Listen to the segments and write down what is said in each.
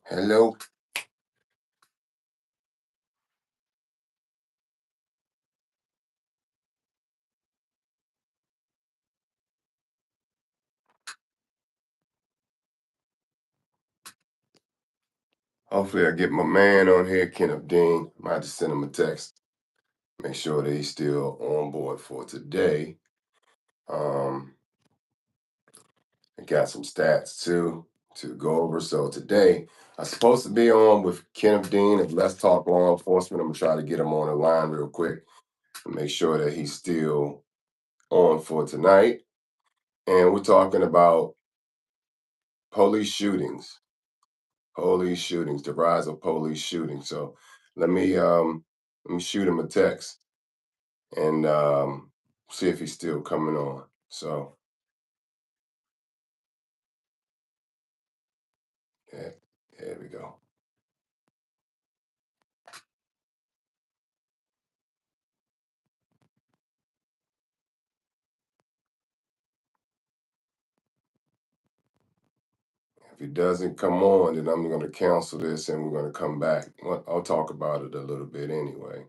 Hello. Hopefully I get my man on here, Kenneth Dean. Might just send him a text. Make sure that he's still on board for today. Um, I got some stats too to go over. So today I'm supposed to be on with Kenneth Dean of Let's Talk Law Enforcement. I'm gonna try to get him on the line real quick and make sure that he's still on for tonight. And we're talking about police shootings, the rise of police shootings. So let me shoot him a text and see if he's still coming on. So yeah, there we go. If he doesn't come on, then I'm going to cancel this and we're going to come back. Well, I'll talk about it a little bit anyway.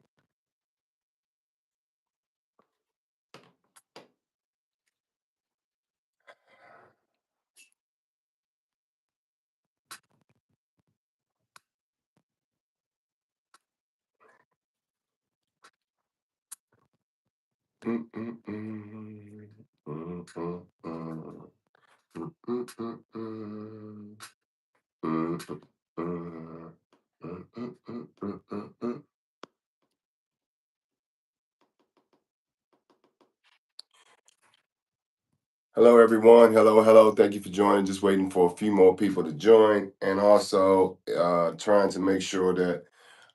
Mm, mm, mm, mm, mm, mm, mm, mm, mm, mm, mm, mm, mm, mm, mm, mm, mm. Hello, everyone. Hello, hello. Thank you for joining. Just waiting for a few more people to join, and also trying to make sure that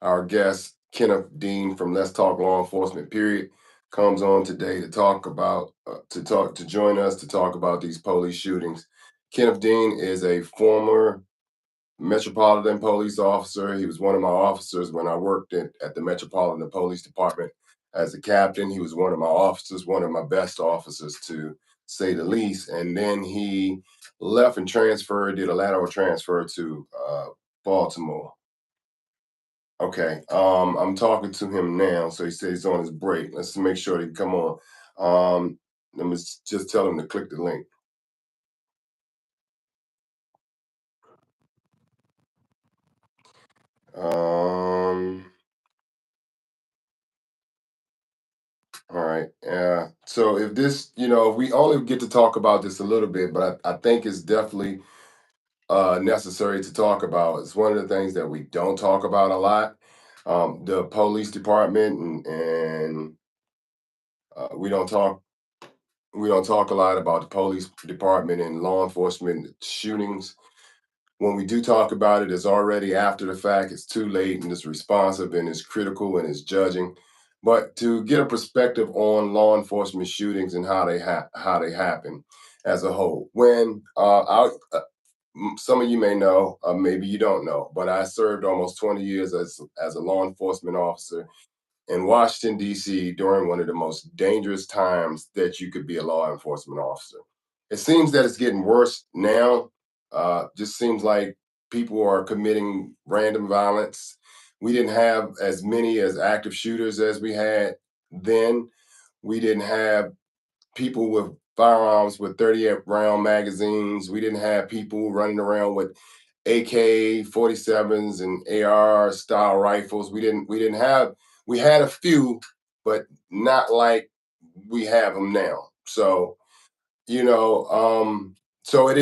our guest Kenneth Dean from Let's Talk Law Enforcement. Period comes on today to talk about to join us to talk about these police shootings. Kenneth Dean is a former Metropolitan Police officer. He was one of my officers when I worked at the Metropolitan Police Department as a captain. He was one of my officers, one of my best officers to say the least. And then he left and transferred, did a lateral transfer to Baltimore. Okay, I'm talking to him now, so he says he's on his break. Let's make sure he can come on. Let me just tell him to click the link. Um, All right. Yeah. So if this, we only get to talk about this a little bit, but I think it's definitely necessary to talk about. It's one of the things that we don't talk about a lot. The police department and we don't talk a lot about the police department and law enforcement shootings. When we do talk about it, it's already after the fact. It's too late, and it's responsive, and it's critical, and it's judging. But to get a perspective on law enforcement shootings and how they happen as a whole, when some of you may know, maybe you don't know, but I served almost 20 years as a law enforcement officer in Washington, D.C. during one of the most dangerous times that you could be a law enforcement officer. It seems that it's getting worse now. Just seems like people are committing random violence. We didn't have as many as active shooters as we had then. We didn't have people with firearms with 38 round magazines. We didn't have people running around with AK 47s and AR style rifles. We had a few, but not like we have them now. So, you know, so it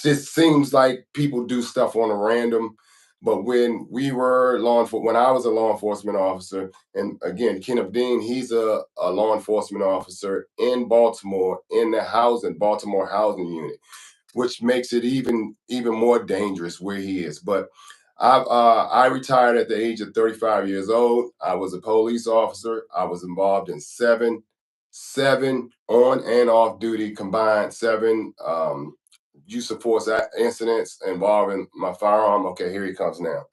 just seems like people do stuff on a random. But when I was a law enforcement officer, and again, Kenneth Dean, he's a law enforcement officer in Baltimore in the Baltimore housing unit, which makes it even more dangerous where he is. But I retired at the age of 35 years old. I was a police officer. I was involved in seven on and off duty combined seven use of force incidents involving my firearm. Okay, here he comes now.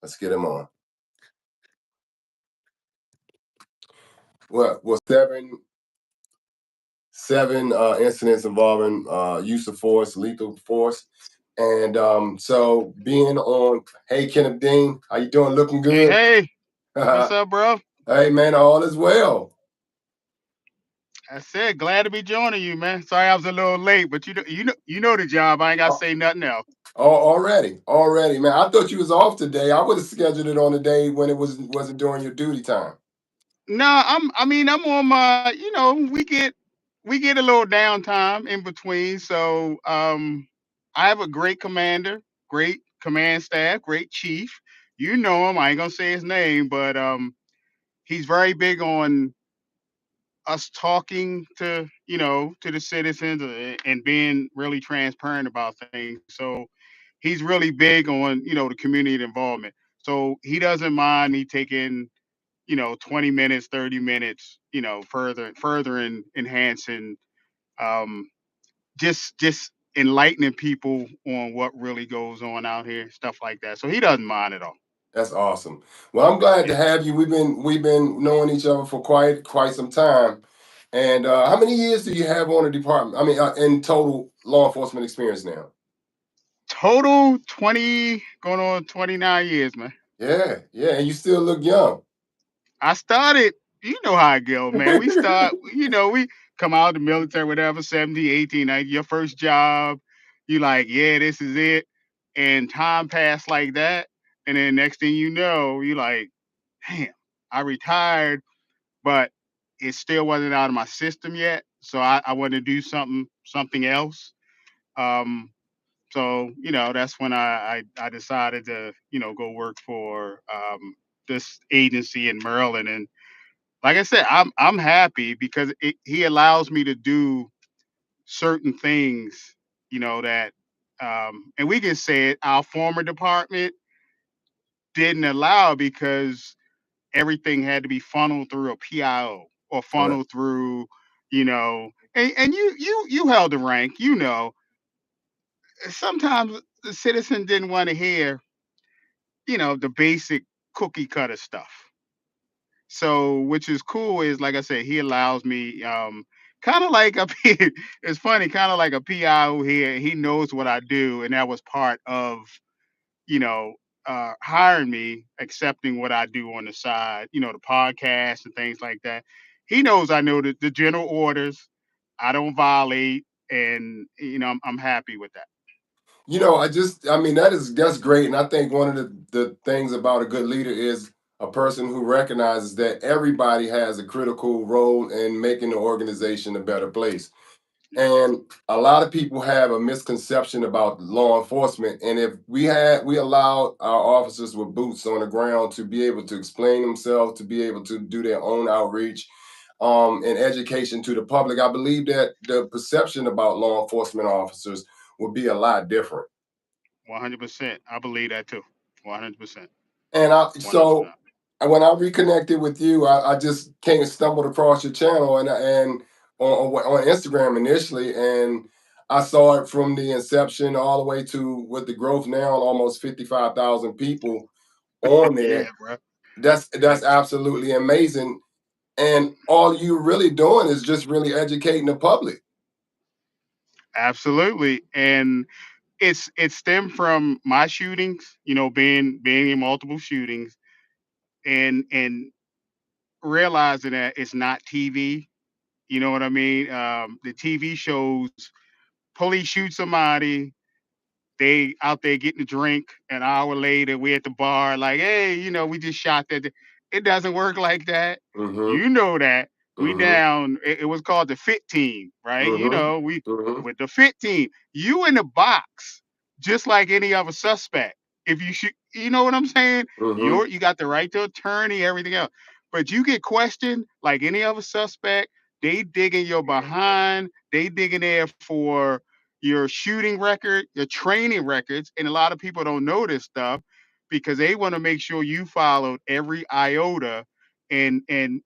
Let's get him on. Well, seven incidents involving use of force, lethal force. And so being on, hey Kenneth Dean, how you doing? Looking Hey, good? hey, what's up, bro? Hey man, all is well. I said glad to be joining you, man. Sorry I was a little late, but you know the job. I ain't got to Oh, say nothing else. already, man. I thought you was off today. I would have scheduled it on a day when it wasn't during your duty time. No, I'm on my. We get a little downtime in between. So I have a great commander, great command staff, great chief. You know him. I ain't gonna say his name, but he's very big on us talking to the citizens, and being really transparent about things. So he's really big on the community involvement. So he doesn't mind me taking 20 minutes, 30 minutes, further in enhancing, um just enlightening people on what really goes on out here, stuff like that. So he doesn't mind at all. That's awesome. Well, I'm glad Yeah. to have you. We've been knowing each other for quite some time. And how many years do you have on the department? I mean, in total law enforcement experience now? Total 20, going on 29 years, man. Yeah, yeah, and you still look young. I started, you know how I go, man. We come out of the military, whatever, 17, 18, 19, your first job, you like, yeah, this is it. And time passed like that. And then next thing you know, you like, damn, I retired, but it still wasn't out of my system yet. So I wanted to do something else. Um, so, that's when I decided to, go work for this agency in Maryland. And like I said, I'm happy because he allows me to do certain things, that, and we can say it, our former department didn't allow, because everything had to be funneled through a PIO, or Right. funneled through, and you held the rank, sometimes the citizen didn't want to hear, the basic cookie cutter stuff. So, which is cool, is like I said, he allows me, kind of like a it's funny, kind of like a PI here. He knows what I do, and that was part of, you know, hiring me, accepting what I do on the side, the podcast and things like that. He knows I know the general orders. I don't violate, and I'm happy with that. I mean, that's great. And I think one of the things about a good leader is a person who recognizes that everybody has a critical role in making the organization a better place. And a lot of people have a misconception about law enforcement. And if we allowed our officers with boots on the ground to be able to explain themselves, to be able to do their own outreach, and education to the public, I believe that the perception about law enforcement officers would be a lot different. 100%. I believe that too. 100%. And One hundred so percent. when I reconnected with you, I just came and stumbled across your channel and on Instagram initially, and I saw it from the inception all the way to with the growth now, almost 55,000 people on Yeah, there. bro. That's absolutely amazing. And all you really doing is just really educating the public. Absolutely. And it stemmed from my shootings, being in multiple shootings, and realizing that it's not TV. You know what I mean? The TV shows, police shoot somebody, they out there getting a drink. An hour later, we at the bar, like, hey, we just shot that. It doesn't work like that. Mm-hmm. You know that. We Mm-hmm. down. It was called the fit team, right? Mm-hmm. We Mm-hmm. with the fit team. You in the box, just like any other suspect. If you shoot, you know what I'm saying? Mm-hmm. You got the right to attorney, everything else. But you get questioned like any other suspect. They digging your behind. They digging there for your shooting record, your training records, and a lot of people don't know this stuff because they want to make sure you followed every iota and in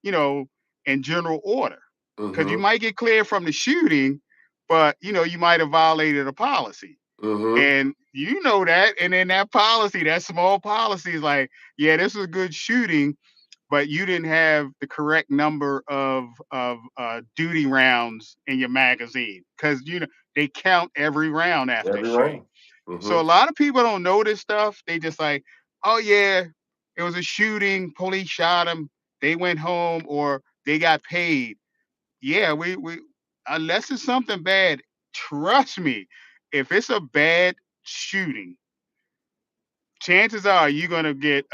general order. Because you Mm-hmm. might get cleared from the shooting, but you might have violated a policy. Mm-hmm. And you know that, and then that policy, that small policy is like, yeah, this was a good shooting, but you didn't have the correct number of duty rounds in your magazine, because they count every round after a Every shooting. round. So a Mhm. lot of people don't know this stuff. They just like, oh yeah, it was a shooting, police shot him, they went home, or they got paid. Yeah, we unless it's something bad, trust me, if it's a bad shooting, chances are you're gonna get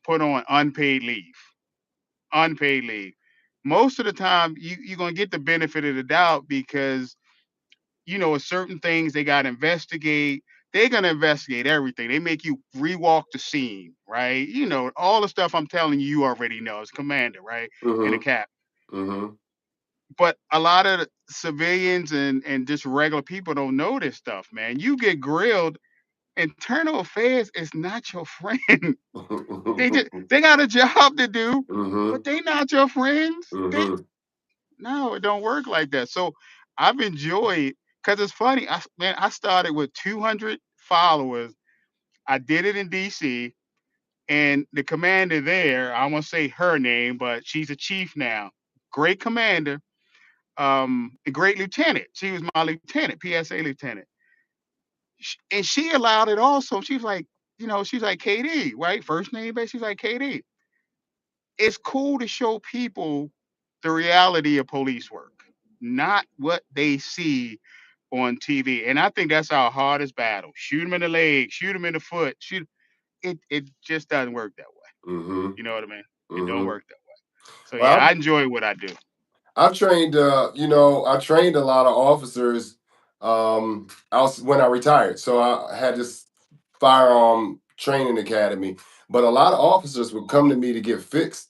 put on unpaid leave. Unpaid leave. Most of the time, you're gonna get the benefit of the doubt because certain things they got to investigate. They're gonna investigate everything. They make you rewalk the scene, right? All the stuff I'm telling you, you already know as commander, right? And the Mhm. cap. Mhm. But a lot of the civilians and just regular people don't know this stuff, man. You get grilled. Internal affairs is not your friend. They got a job to do, but Mhm. they not your friends. They Mhm. No, it don't work like that. So I've enjoyed because it's funny. I started with 200 followers. I did it in DC, and the commander there, I won't say her name, but she's a chief now. Great commander, a great lieutenant. She was my lieutenant, PSA lieutenant, and she allowed it also. She was like, she's like KD, right? First name, but she's like KD. It's cool to show people the reality of police work, not what they see on TV. And I think that's our hardest battle. Shoot them in the leg, shoot them in the foot, shoot. It just doesn't work that way. Mhm. You know what I mean? It don't Mhm. work that way. So yeah, Well, I enjoy what I do. I've trained, I trained a lot of officers when I retired. So I had this firearm training academy, but a lot of officers would come to me to get fixed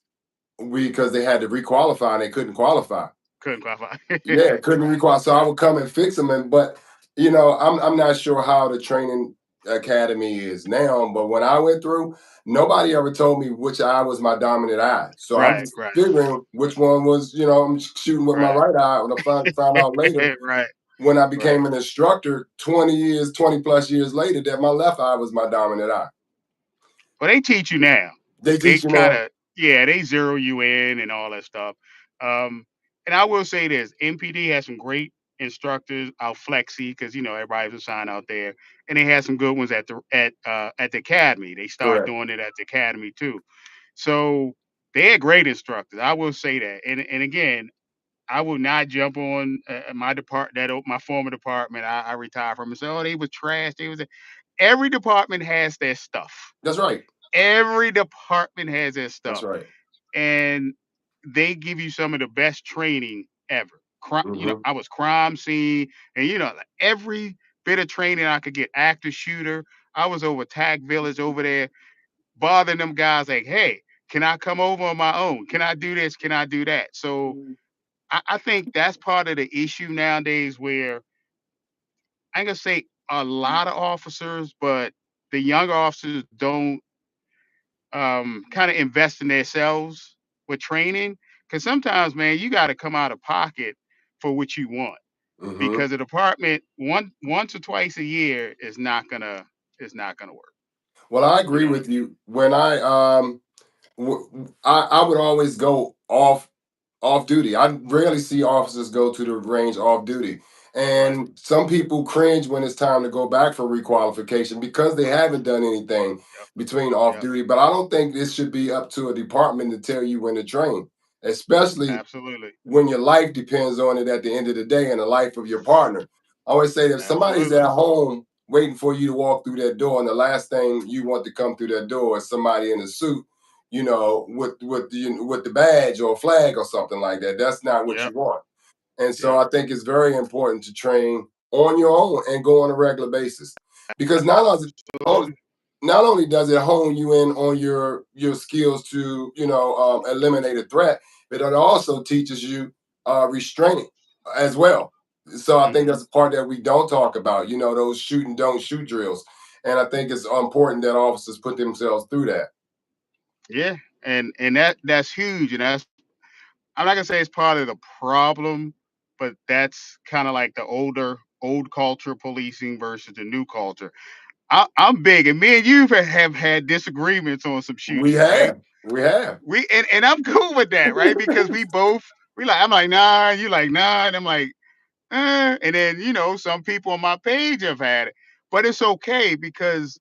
because they had to requalify and they couldn't qualify. Couldn't qualify. Yeah, couldn't Right, require. So I right, would come and fix them. But I'm not sure how the training academy is now. But when I went through, nobody ever told me which eye was my dominant eye. So I'm right, just right, figuring which one was. I'm shooting with my right, right eye. When I found out later right, when I right. became an instructor, 20 plus years later, that my left eye was my dominant eye. Well, they teach you now. They They teach you kind now. of, yeah, they zero you in and all that stuff. Um, and I will say this: MPD has some great instructors out flexi because everybody's a sign out there, and they have some good ones at the academy. They start Correct. doing it at the academy too. So they're great instructors. I will say that. And again, I will not jump on my former department. I retired from and say, oh, they was trash. They was. Every department has their stuff. That's right. Every department has their That's stuff, right. and they give you some of the best training ever. Hmm. I was crime scene, and like every bit of training I could get. Active shooter. I was over Tag Village over there, bothering them guys like, hey, can I come over on my own? Can I do this? Can I do that? So I think that's part of the issue nowadays where I ain't gonna say a lot of officers, but the younger officers don't kind of invest in themselves with training. Because sometimes, man, you got to come out of pocket for what you want. Hmm. Because the department once or twice a year is not gonna work. Well, I You agree know what I with mean? you. When I would always go off duty. I rarely see officers go to the range off duty. Right. And some people cringe when it's time to go back for requalification because they haven't done anything Yep. between off Yep. duty. But I don't think this should be up to a department to tell you when to train, especially Absolutely. when your life depends on it at the end of the day and the life of your partner. I always say that if somebody's at Absolutely. home waiting for you to walk through that door, and the last thing you want to come through that door is somebody in a suit, with the badge or flag or something like that. That's not what Yep. you want. And so Yep. I think it's very important to train on your own and go on a regular basis, because Absolutely. not only does it hone you in on your skills to eliminate a threat, but it also teaches you restraint as well. So I think Hmm. that's the part that we don't talk about. Those shoot and don't shoot drills, and I think it's important that officers put themselves through that. Yeah. And that's huge. And I'm not gonna say it's part of the problem, but that's kind of like the old culture policing versus the new culture. I'm big, and me and you have had disagreements on some We shooting, right? have, we have. And I'm cool with that, right? Because I'm like nah, you like nah, and I'm like and then some people on my page have had it, But it's okay because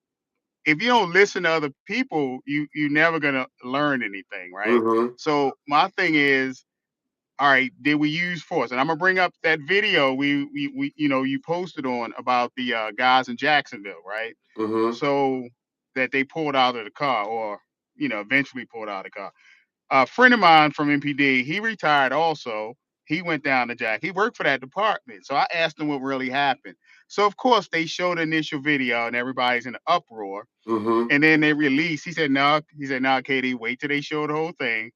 if you don't listen to other people, you're never gonna learn anything, right? Mm-hmm. So my thing is, all right, did we use force? And I'm gonna bring up that video we you posted on about the guys in Jacksonville, right? Mm-hmm. So that they pulled out of the car, or eventually pulled out of the car. A friend of mine from MPD, he retired also. He went down to Jack. He worked for that department. So I asked him what really happened. So of course they showed the initial video and everybody's in an uproar. Mm-hmm. And then they released. He said, no, Katie, wait till they show the whole thing.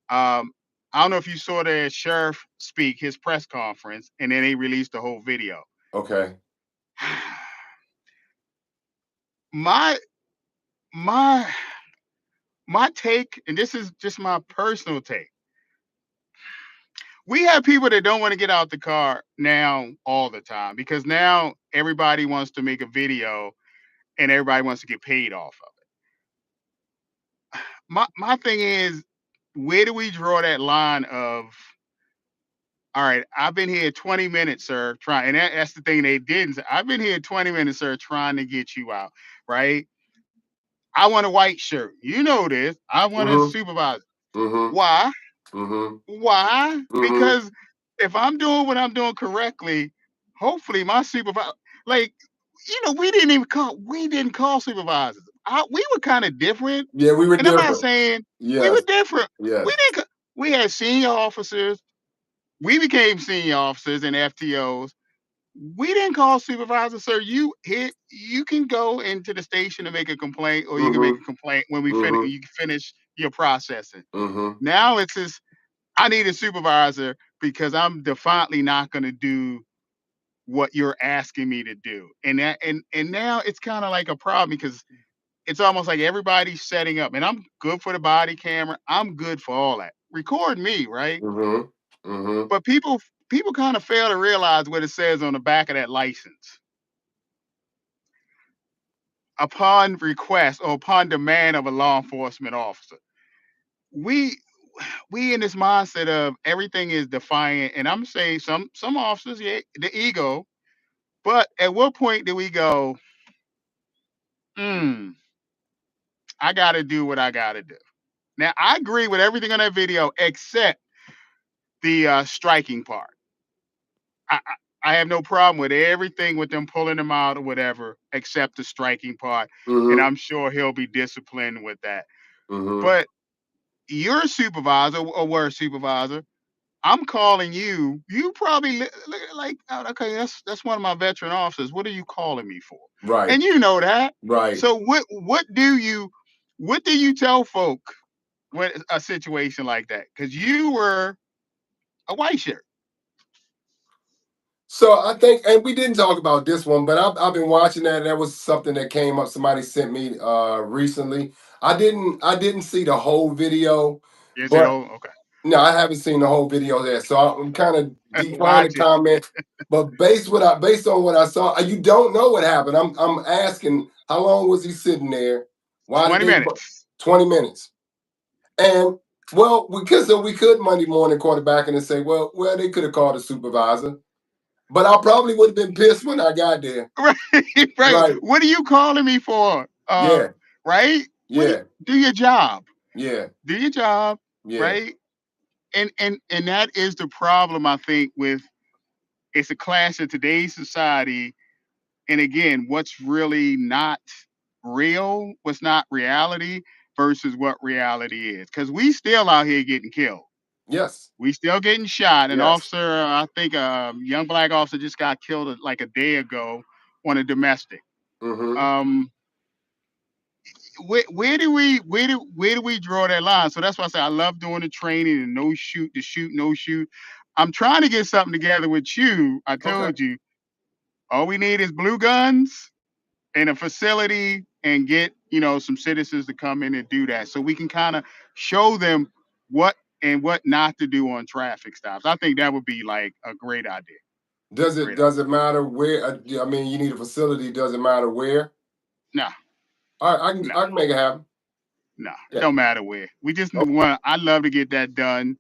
Um, I don't know if you saw the sheriff speak his press conference, and then they released the whole video. Okay. my my my take, and this is just my personal take. We have people that don't want to get out the car now all the time because now everybody wants to make a video and everybody wants to get paid off of it. My thing is, where do we draw that line of, all right, I've been here 20 minutes, sir, trying, and that's the thing they didn't say. I've been here 20 minutes, sir, trying to get you out, right? I want a white shirt. You know this. I want a Mm-hmm. supervisor. Mm-hmm. Why? Mm-hmm. Why? Mm-hmm. Because if I'm doing what I'm doing correctly, hopefully my supervisor, like, we didn't call supervisors. We were kind of different, Yeah, we were and I'm not different. saying we were Yes. different. We Yes. didn't. We had senior officers. We became senior officers and FTOs. We didn't call supervisors, sir. You can go into the station and make a complaint, or you can make Mm-hmm. a complaint when we finish. Mm-hmm. You can finish your processing. Mm-hmm. Now it's just, I need a supervisor because I'm defiantly not going to do what you're asking me to do. And now it's kind of like a problem because it's almost like everybody's setting up. And I'm good for the body camera. I'm good for all that. Record me, right? Mm-hmm. Mm-hmm. But people kind of fail to realize what it says on the back of that license. Upon request or upon demand of a law enforcement officer. We we in this mindset of everything is defiant, and I'm saying some officers, yeah, the ego. But at what point do we go, hmm, I got to do what I got to do? Now, I agree with everything on that video except the striking part. I have no problem with everything with them pulling him out or whatever, except the striking part. And Mm-hmm. I'm sure he'll be disciplined with that. Mm-hmm. But you're a supervisor or were a supervisor. I'm calling you. You probably like, "Oh, okay, that's one of my veteran officers. What are you calling me for?" Right. And you know that. Right. So what do you tell folk when a situation like that? Because you were a white shirt. So I think, and we didn't talk about this one, but I've been watching that. That was something that came up. Somebody sent me recently. I didn't see the whole video, Is it? but Oh, okay. no, I haven't seen the whole video there. So I'm kind of declined to Watch it. comment. But based on what I saw, you don't know what happened. I'm asking, how long was he sitting there? Why did 20 they? minutes. 20 minutes. And well, we could Monday morning quarterback and say, well, they could have called a supervisor. But I probably would have been pissed when I got there. Right, right. Right. What are you calling me for? Yeah. Right? Yeah. Do your job. Yeah. Do your job, Yeah. right? And that is the problem, I think, with, it's a clash of today's society. And again, what's really not real, what's not reality versus what reality is. Because we still out here getting killed. Yes. We still getting shot. An Yes. officer, I think a young black officer just got killed like a day ago on a domestic. Mm-hmm. Um, where do we draw that line? So that's why I say I love doing the training and no shoot, to shoot, no shoot. I'm trying to get something together with you. I Okay. told you all we need is blue guns in a facility and get some citizens to come in and do that, so we can kind of show them what and what not to do on traffic stops. I think that would be like a great idea. Does it Great idea. does it matter where? I mean, you need a facility. Does it matter where? No, All right, I can no, I can make it happen. no. It Yeah. don't matter where. We just Oh, want. I love to get that done.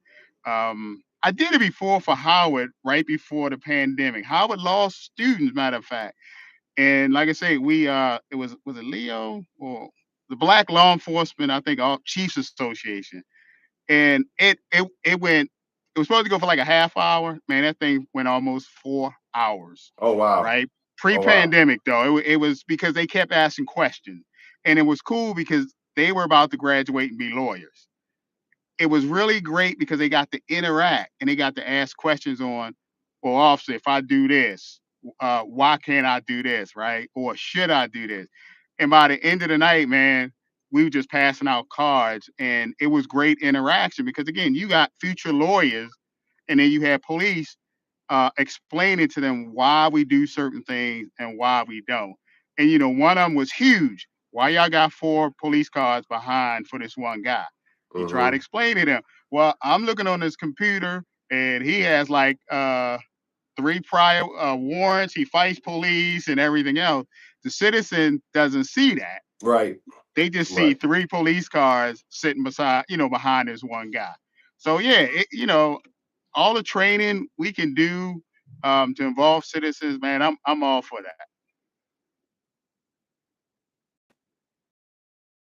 I did it before for Howard right before the pandemic. Howard lost students, matter of fact. And like I say, we it was it Leo or the Black Law Enforcement, I think, all Chiefs Association, and it was supposed to go for like a half hour. Man, that thing went almost 4 hours, Oh wow. right? Oh wow. Pre-pandemic though, it was because they kept asking questions, and it was cool because they were about to graduate and be lawyers. It was really great because they got to interact and they got to ask questions on, well, officer, if I do this, why can't I do this, right? Or should I do this? And by the end of the night, man, we were just passing out cards, and it was great interaction because again, you got future lawyers, and then you have police explaining to them why we do certain things and why we don't. And one of them was huge. Why y'all got 4 police cars behind for this one guy? He tried to Hmm. explain to them. Well, I'm looking on his computer, and he has like 3 prior warrants. He fights police and everything else. The citizen doesn't see that. Right. They just see Right. 3 police cars sitting beside, behind this one guy. So yeah, all the training we can do to involve citizens, man, I'm all for that.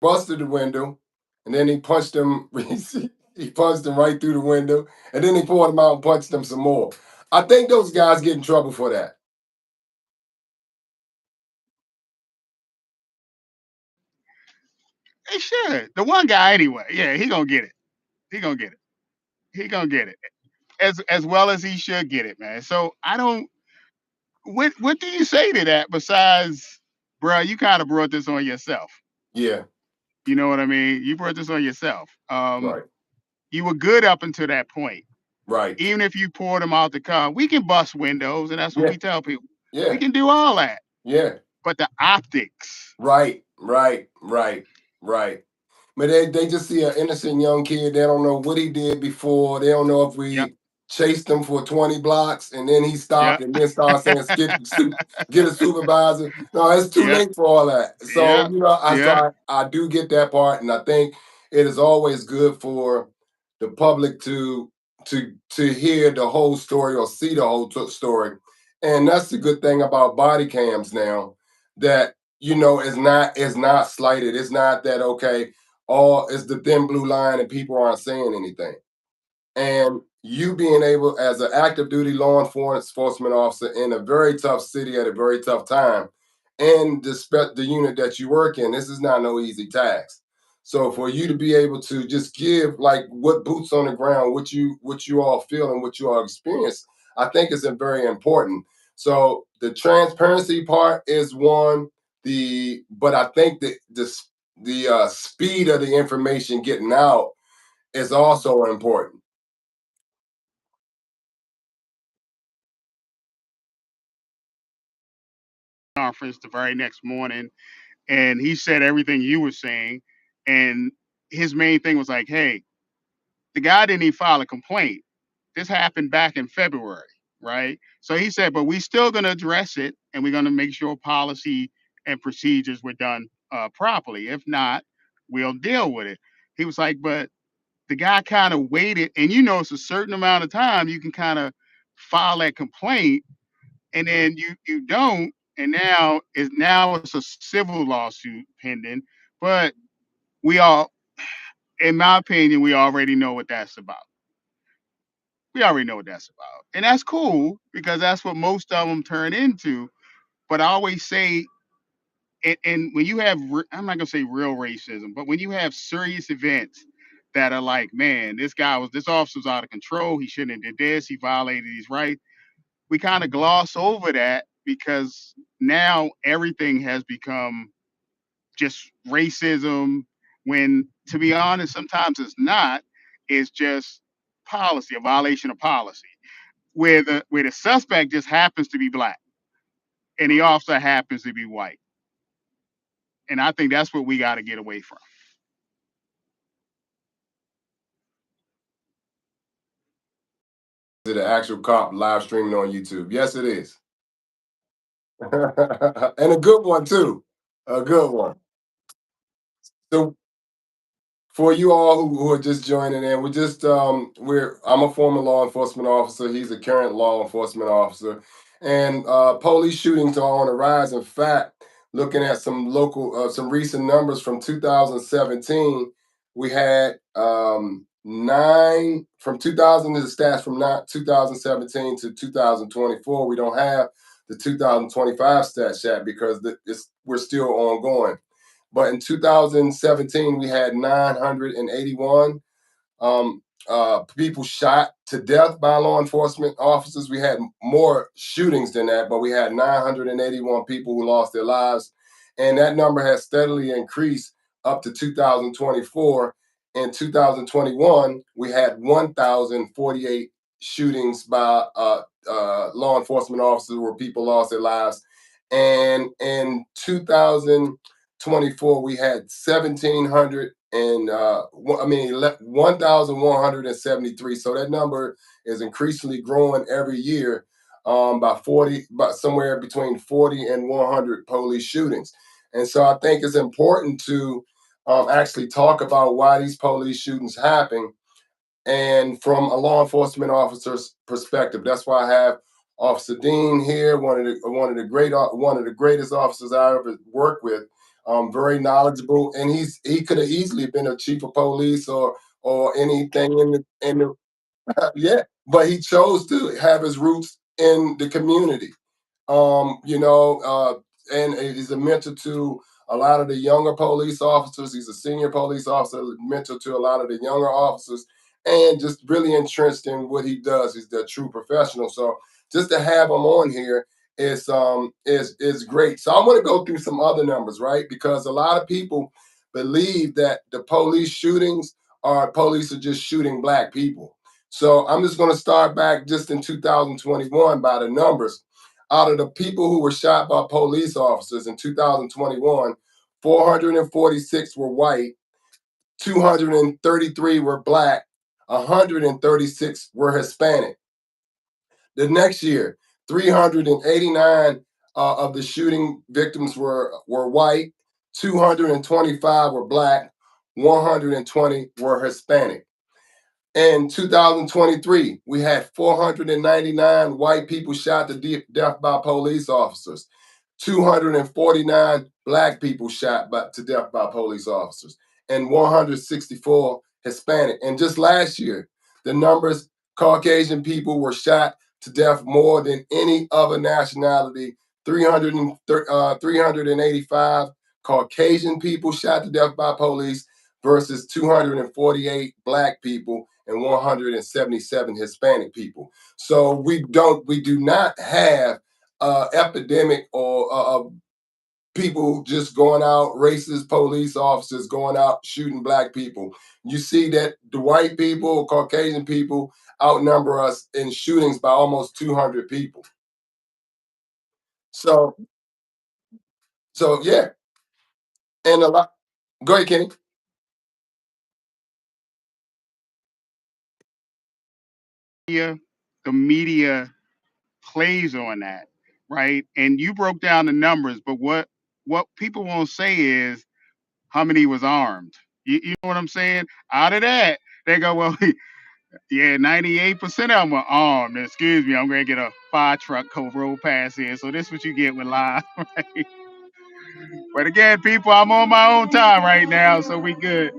Busted the window, and then he punched him. He punched him right through the window, and then he pulled him out and punched him some more. I think those guys get in trouble for that. They should. The one guy anyway, yeah, he gonna get it. He gonna get it. He gonna get it as well as he should get it, man. So I don't. What do you say to that besides, bruh, you kind of brought this on yourself. Yeah. You know what I mean? You brought this on yourself. Right. You were good up until that point. Right. Even if you poured them out the car, we can bust windows, and that's what Yeah. we tell people. We Yeah. can do all that. Yeah. But the optics, Right. Right. Right. Right. But they just see an innocent young kid. They don't know what he did before. They don't know if yep, we chased him for 20 blocks and then he stopped yep, and then started saying, get a supervisor. No, it's too yep, late for all that. So, yep, yep. I do get that part. And I think it is always good for the public to hear the whole story or see the whole story. And that's the good thing about body cams now that it's not slighted. It's not that okay, all is the thin blue line and people aren't saying anything. And you being able, as an active duty law enforcement officer in a very tough city at a very tough time, and the unit that you work in, this is not no easy task. So for you to be able to just give like what boots on the ground, what you all feel and what you all experience, I think is a very important. So the transparency part is one. But I think that the speed of the information getting out is also important. Conference the very next morning, and he said everything you were saying, and his main thing was like, hey, the guy didn't even file a complaint. This happened back in February, right? So he said, but we still going to address it, and we're going to make sure policy and procedures were done properly. If not, we'll deal with it. He was like, but the guy kind of waited, and it's a certain amount of time you can kind of file that complaint, and then you don't, and now it's a civil lawsuit pending. But we all, in my opinion, we already know what that's about. We already know what that's about. And that's cool because that's what most of them turn into. But I always say, and when you have, I'm not going to say real racism, but when you have serious events that are like, man, this officer was out of control. He shouldn't have did this. He violated his rights. We kind of gloss over that because now everything has become just racism. When, to be honest, sometimes it's not. It's just policy, a violation of policy where the suspect just happens to be black and the officer happens to be white. And I think that's what we got to get away from. To the actual cop live streaming on YouTube. Yes, it is. And a good one too. A good one. So for you all who are just joining in, I'm a former law enforcement officer. He's a current law enforcement officer. And police shootings are on the rise. In fact, looking at some recent numbers from 2017, we had nine from 2000 is the stats from not 2017 to 2024. We don't have the 2025 stats yet because we're still ongoing. But in 2017, we had 981 people shot to death by law enforcement officers. We had more shootings than that, but we had 981 people who lost their lives. And that number has steadily increased up to 2024. In 2021, we had 1,048 shootings by law enforcement officers where people lost their lives. And in 2024, we had 1,700 and 1,173. So that number is increasingly growing every year by 40, but somewhere between 40 and 100 police shootings. And so I think it's important to actually talk about why these police shootings happen and from a law enforcement officer's perspective. That's why I have Officer Dean here, one of the greatest officers I ever worked with. Very knowledgeable, and he could have easily been a chief of police or anything in the yeah, but he chose to have his roots in the community. You know, and he's a mentor to a lot of the younger police officers. He's a senior police officer, mentor to a lot of the younger officers, and just really entrenched in what he does. He's the true professional. So just to have him on here is great. So I want to go through some other numbers, right? Because a lot of people believe that the police shootings are police are just shooting black people. So I'm just going to start back just in 2021 by the numbers. Out of the people who were shot by police officers in 2021, 446 were white, 233 were black, 136 were Hispanic. The next year, 389 of the shooting victims were white, 225 were black, 120 were Hispanic. In 2023, we had 499 white people shot to death by police officers, 249 black people shot to death by police officers, and 164 Hispanic. And just last year, the numbers Caucasian people were shot to death more than any other nationality. 385 Caucasian people shot to death by police versus 248 black people and 177 Hispanic people. So we do not have epidemic or people just going out, racist police officers going out shooting black people. You see that the white people, Caucasian people outnumber us in shootings by almost 200 people. So, so yeah, and a lot. Go ahead, Kenny. Yeah, the media plays on that, right? And you broke down the numbers, but what people won't say is how many was armed. You know what I'm saying? Out of that, they go, well, yeah, 98% of them are armed. Excuse me, I'm gonna get a fire truck go roll past here. So this is what you get with live, right? But again, people, I'm on my own time right now, so we good.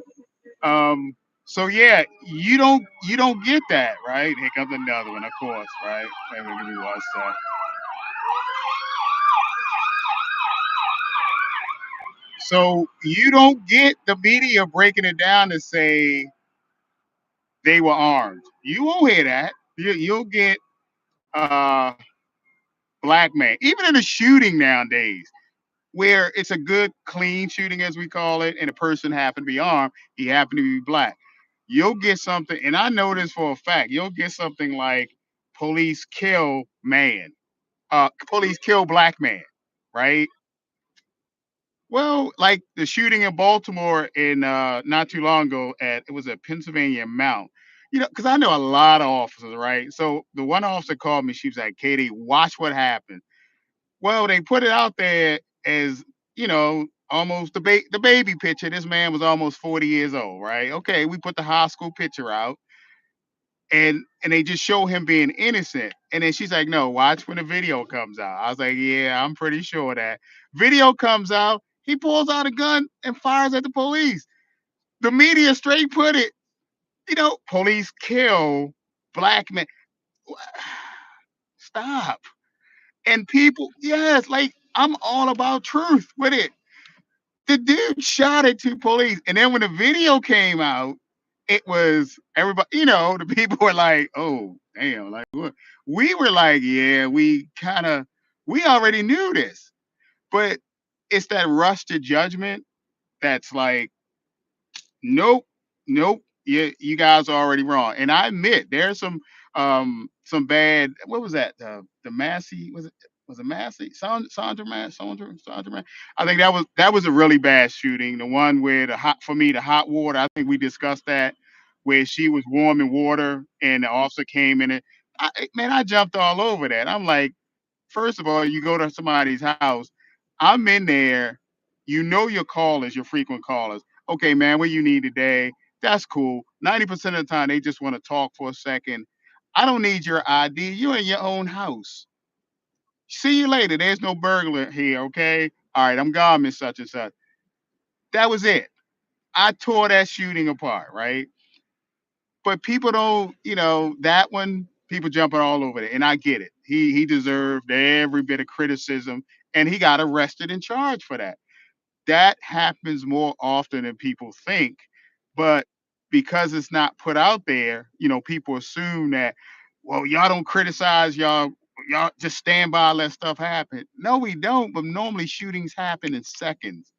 Um, so yeah, you don't get that, right? Here comes another one, of course, right? Wait a minute, give me one sec. So you don't get the media breaking it down to say they were armed. You won't hear that. You'll get uh black man, even in a shooting nowadays, where it's a good clean shooting as we call it, and a person happened to be armed, he happened to be black. You'll get something, and I know this for a fact. You'll get something like police kill man, police kill black man, right? Well, like the shooting in Baltimore in not too long ago at it was at Pennsylvania Mount. You know, because I know a lot of officers, right? So the one officer called me. She was like, "Katie, watch what happened." Well, they put it out there as almost the baby picture. This man was almost 40 years old, right? Okay, we put the high school picture out. and they just show him being innocent. And then she's like, "No, watch when the video comes out." I was like, "Yeah, I'm pretty sure that." Video comes out, he pulls out a gun and fires at the police. The media straight put it, police kill black men. Stop. And people, yes, like I'm all about truth with it. The dude shot at two police, and then when the video came out, it was everybody. The people were like, "Oh, damn!" Like what? We were like, "Yeah, we already knew this," but it's that rush to judgment that's like, "Nope, nope, you guys are already wrong." And I admit there's some bad. What was that? The Massey was it Massey? Sandra Man. I think that was a really bad shooting. The one where the hot water. I think we discussed that where she was warm in water and the officer came in it. Man, I jumped all over that. I'm like, first of all, you go to somebody's house. I'm in there. Your callers, your frequent callers. Okay, man, what you need today? That's cool. 90% of the time, they just want to talk for a second. I don't need your ID. You're in your own house. See you later. There's no burglar here. Okay. All right. I'm gone, Miss Such and Such. That was it. I tore that shooting apart. Right. But people don't, that one, people jumping all over it. And I get it. He deserved every bit of criticism and he got arrested and charged for that. That happens more often than people think. But because it's not put out there, people assume that, well, y'all don't criticize, y'all just stand by, let stuff happen. No, we don't. But normally shootings happen in seconds.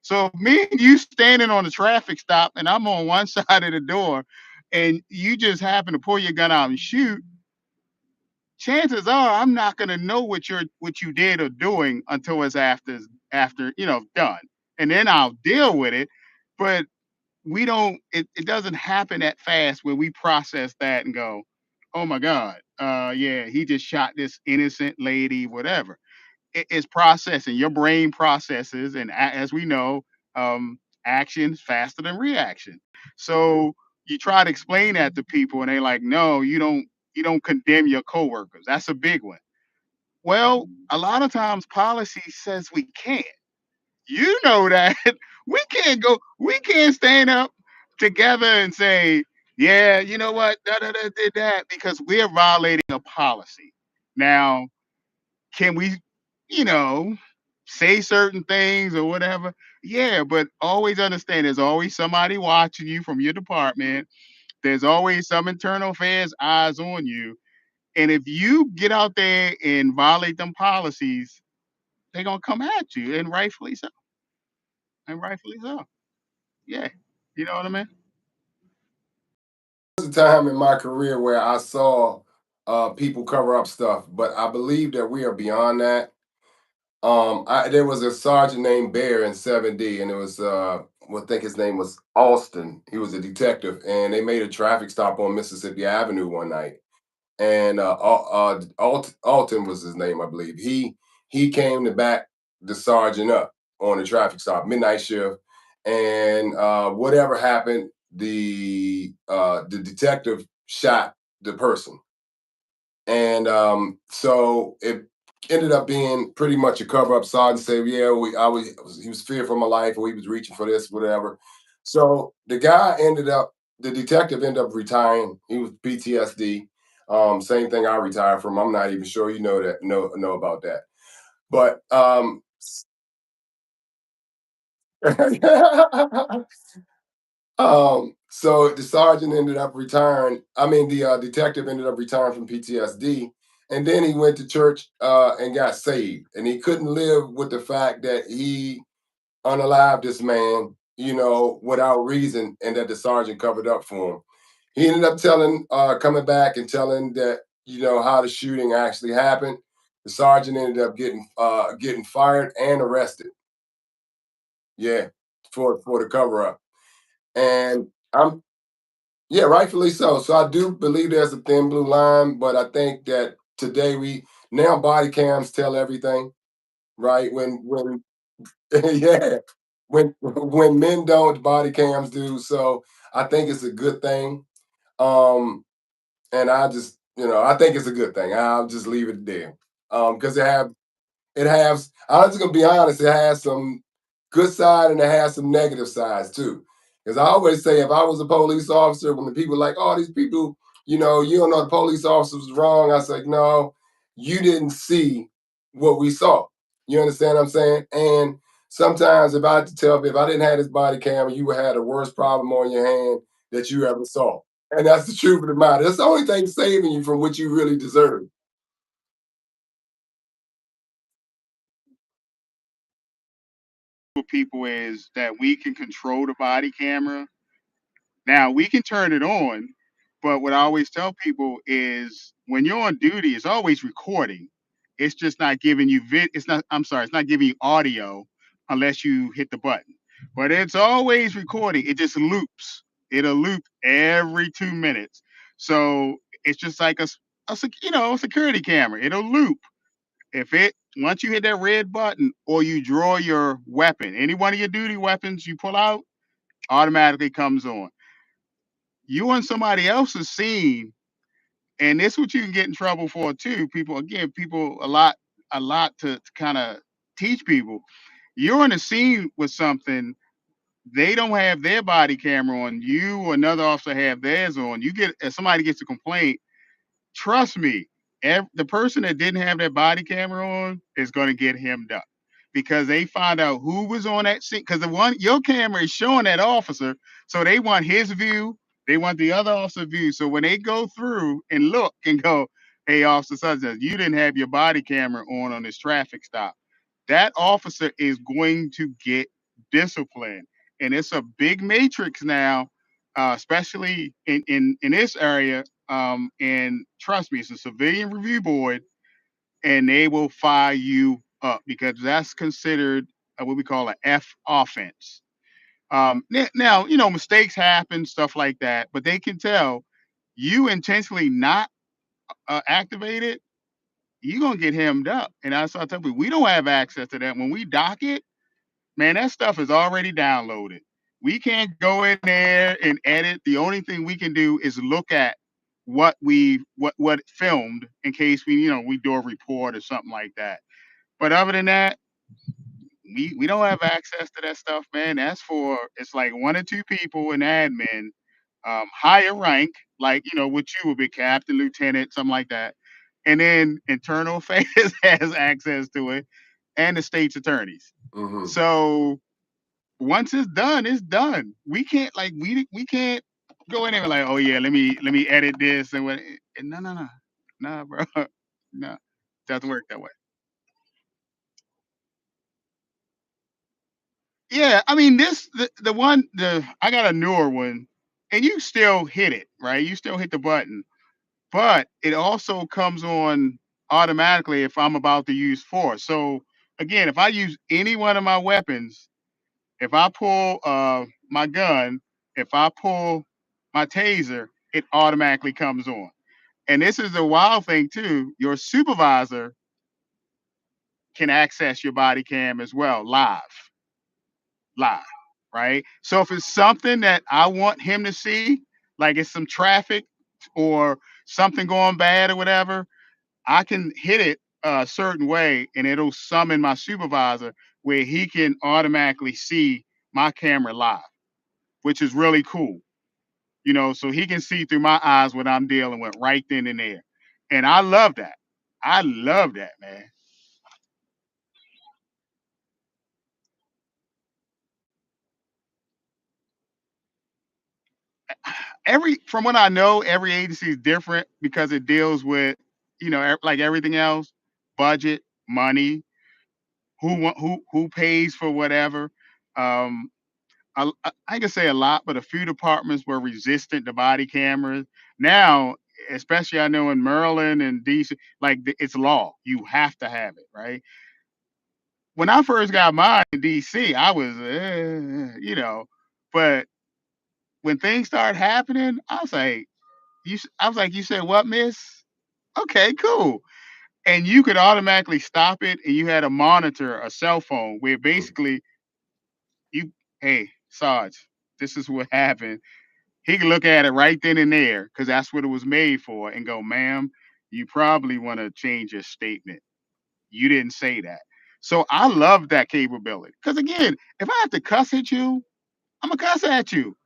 So me and you standing on the traffic stop and I'm on one side of the door and you just happen to pull your gun out and shoot, chances are I'm not gonna know what you did or doing until it's after done. And then I'll deal with it. But we don't it doesn't happen that fast where we process that and go, oh my God, yeah, he just shot this innocent lady, whatever. It's processing. Your brain processes, and as we know, action is faster than reaction. So you try to explain that to people, and they're like, "No, you don't. You don't condemn your coworkers." That's a big one. Well, a lot of times policy says we can't. You know that we can't stand up together and say, "Yeah, you know what, da da da did that," because we're violating a policy. Now, can we, you know, say certain things or whatever? Yeah, but always understand there's always somebody watching you from your department. There's always some internal affairs eyes on you. And if you get out there and violate them policies, they're gonna come at you, and rightfully so. And rightfully so. Yeah. You know what I mean? A time in my career where I saw people cover up stuff, but I believe that we are beyond that. There was a sergeant named Bear in 7D, and it was I think his name was Alston. He was a detective, and they made a traffic stop on Mississippi Avenue one night. And Alton was his name, I believe. He came to back the sergeant up on the traffic stop, midnight shift, and whatever happened, the detective shot the person, and so it ended up being pretty much a cover up. Sergeant said, "Yeah, he was fearing for my life, or he was reaching for this, whatever." So the detective ended up retiring. He was PTSD. Same thing I retired from. I'm not even sure you know about that, but so the sergeant ended up retiring. I mean, the detective ended up retiring from PTSD, and then he went to church and got saved. And he couldn't live with the fact that he unalived this man, without reason, and that the sergeant covered up for him. He ended up coming back and telling that how the shooting actually happened. The sergeant ended up getting fired and arrested. Yeah, for the cover up. And I'm Yeah, rightfully so. So I do believe there's a thin blue line, but I think that today we now body cams tell everything, right? When yeah, when men don't, body cams do. So I think it's a good thing. Um, And I just, I think it's a good thing. I'll just leave it there. Because it has, I'm just gonna be honest, it has some good side and it has some negative sides too. Because I always say, if I was a police officer, when the people are like, oh, these people, you don't know the police officer was wrong, I say, no, you didn't see what we saw. You understand what I'm saying? And sometimes if I had to tell, if I didn't have this body camera, you would have the worst problem on your hand that you ever saw. And that's the truth of the matter. That's the only thing saving you from what you really deserve. People is that we can control the body camera. Now we can turn it on, but what I always tell people is when you're on duty, it's always recording. It's just not giving you it's not, I'm sorry, it's not giving you audio unless you hit the button. But it's always recording. It just loops. It'll loop every 2 minutes. So it's just like a security camera. It'll loop. If it once you hit that red button or you draw your weapon, any one of your duty weapons you pull out, automatically comes on. You on somebody else's scene, and this what you can get in trouble for too. People a lot to kind of teach people. You're on a scene with something, they don't have their body camera on, you or another officer have theirs on. You get if somebody gets a complaint, trust me, the person that didn't have their body camera on is going to get hemmed up because they find out who was on that scene. Because the one your camera is showing that officer, so they want his view, they want the other officer view. So when they go through and look and go, "Hey, officer such and such, you didn't have your body camera on this traffic stop," that officer is going to get disciplined, and it's a big matrix now, especially in this area. And trust me, it's a civilian review board, and they will fire you up because that's considered what we call an F offense. Now, mistakes happen, stuff like that, but they can tell you intentionally not activated, you're gonna get hemmed up. And that's what I tell people, we don't have access to that. When we dock it, man, that stuff is already downloaded. We can't go in there and edit. The only thing we can do is look at what filmed in case we do a report or something like that. But other than that, we don't have access to that stuff, man. It's like one or two people in admin, higher rank, like what you would be captain, lieutenant, something like that. And then internal affairs has access to it, and the state's attorneys. Hmm. So once it's done, it's done. We can't like we can't go in there like, oh yeah, let me edit this and what. No, no, no, no, bro, no, doesn't work that way. Yeah, I mean the one the I got a newer one, and you still hit it right. You still hit the button, but it also comes on automatically if I'm about to use force. So again, if I use any one of my weapons, if I pull my gun, if I pull my taser, it automatically comes on. And this is a wild thing too. Your supervisor can access your body cam as well, live, right? So if it's something that I want him to see, like it's some traffic or something going bad or whatever, I can hit it a certain way and it'll summon my supervisor where he can automatically see my camera live, which is really cool. So he can see through my eyes what I'm dealing with right then and there. And I love that. I love that, man. From what I know, every agency is different because it deals with, like everything else, budget, money, who pays for whatever. Um, I can say a lot, but a few departments were resistant to body cameras. Now, especially I know in Maryland and DC, like it's law. You have to have it, right? When I first got mine in DC, I was, but when things started happening, I was like, you said what, miss? Okay, cool. And you could automatically stop it, and you had a monitor, a cell phone, where basically you, hey, Sarge, this is what happened. He can look at it right then and there because that's what it was made for and go, ma'am, you probably want to change your statement. You didn't say that. So I love that capability. Because again, if I have to cuss at you, I'm gonna cuss at you.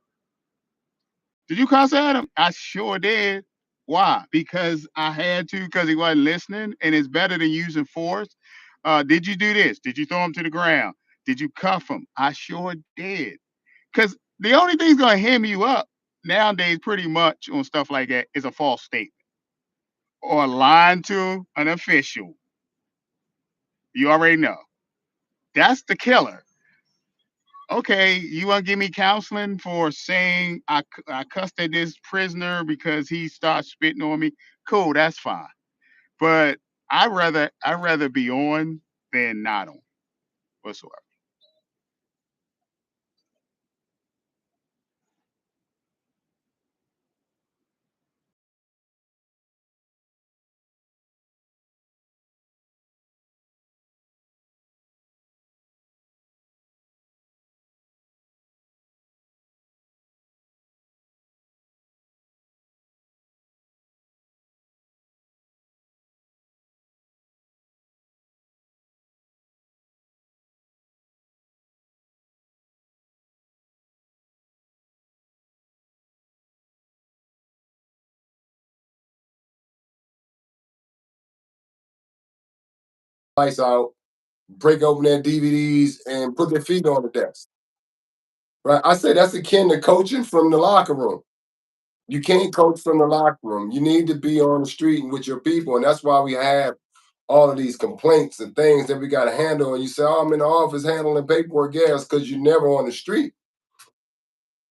Did you cuss at him? I sure did. Why? Because I had to, because he wasn't listening, and it's better than using force. Did you do this? Did you throw him to the ground? Did you cuff him? I sure did. Because the only thing's gonna hem you up nowadays, pretty much on stuff like that, is a false statement or lying to an official. You already know. That's the killer. Okay, you want to give me counseling for saying I cussed at this prisoner because he started spitting on me? Cool, that's fine. But I rather be on than not on whatsoever. Lights out, break open their DVDs, and put their feet on the desk. Right? I say that's akin to coaching from the locker room. You can't coach from the locker room. You need to be on the street and with your people, and that's why we have all of these complaints and things that we got to handle. And you say, "Oh, I'm in the office handling paperwork." Yes, because you're never on the street.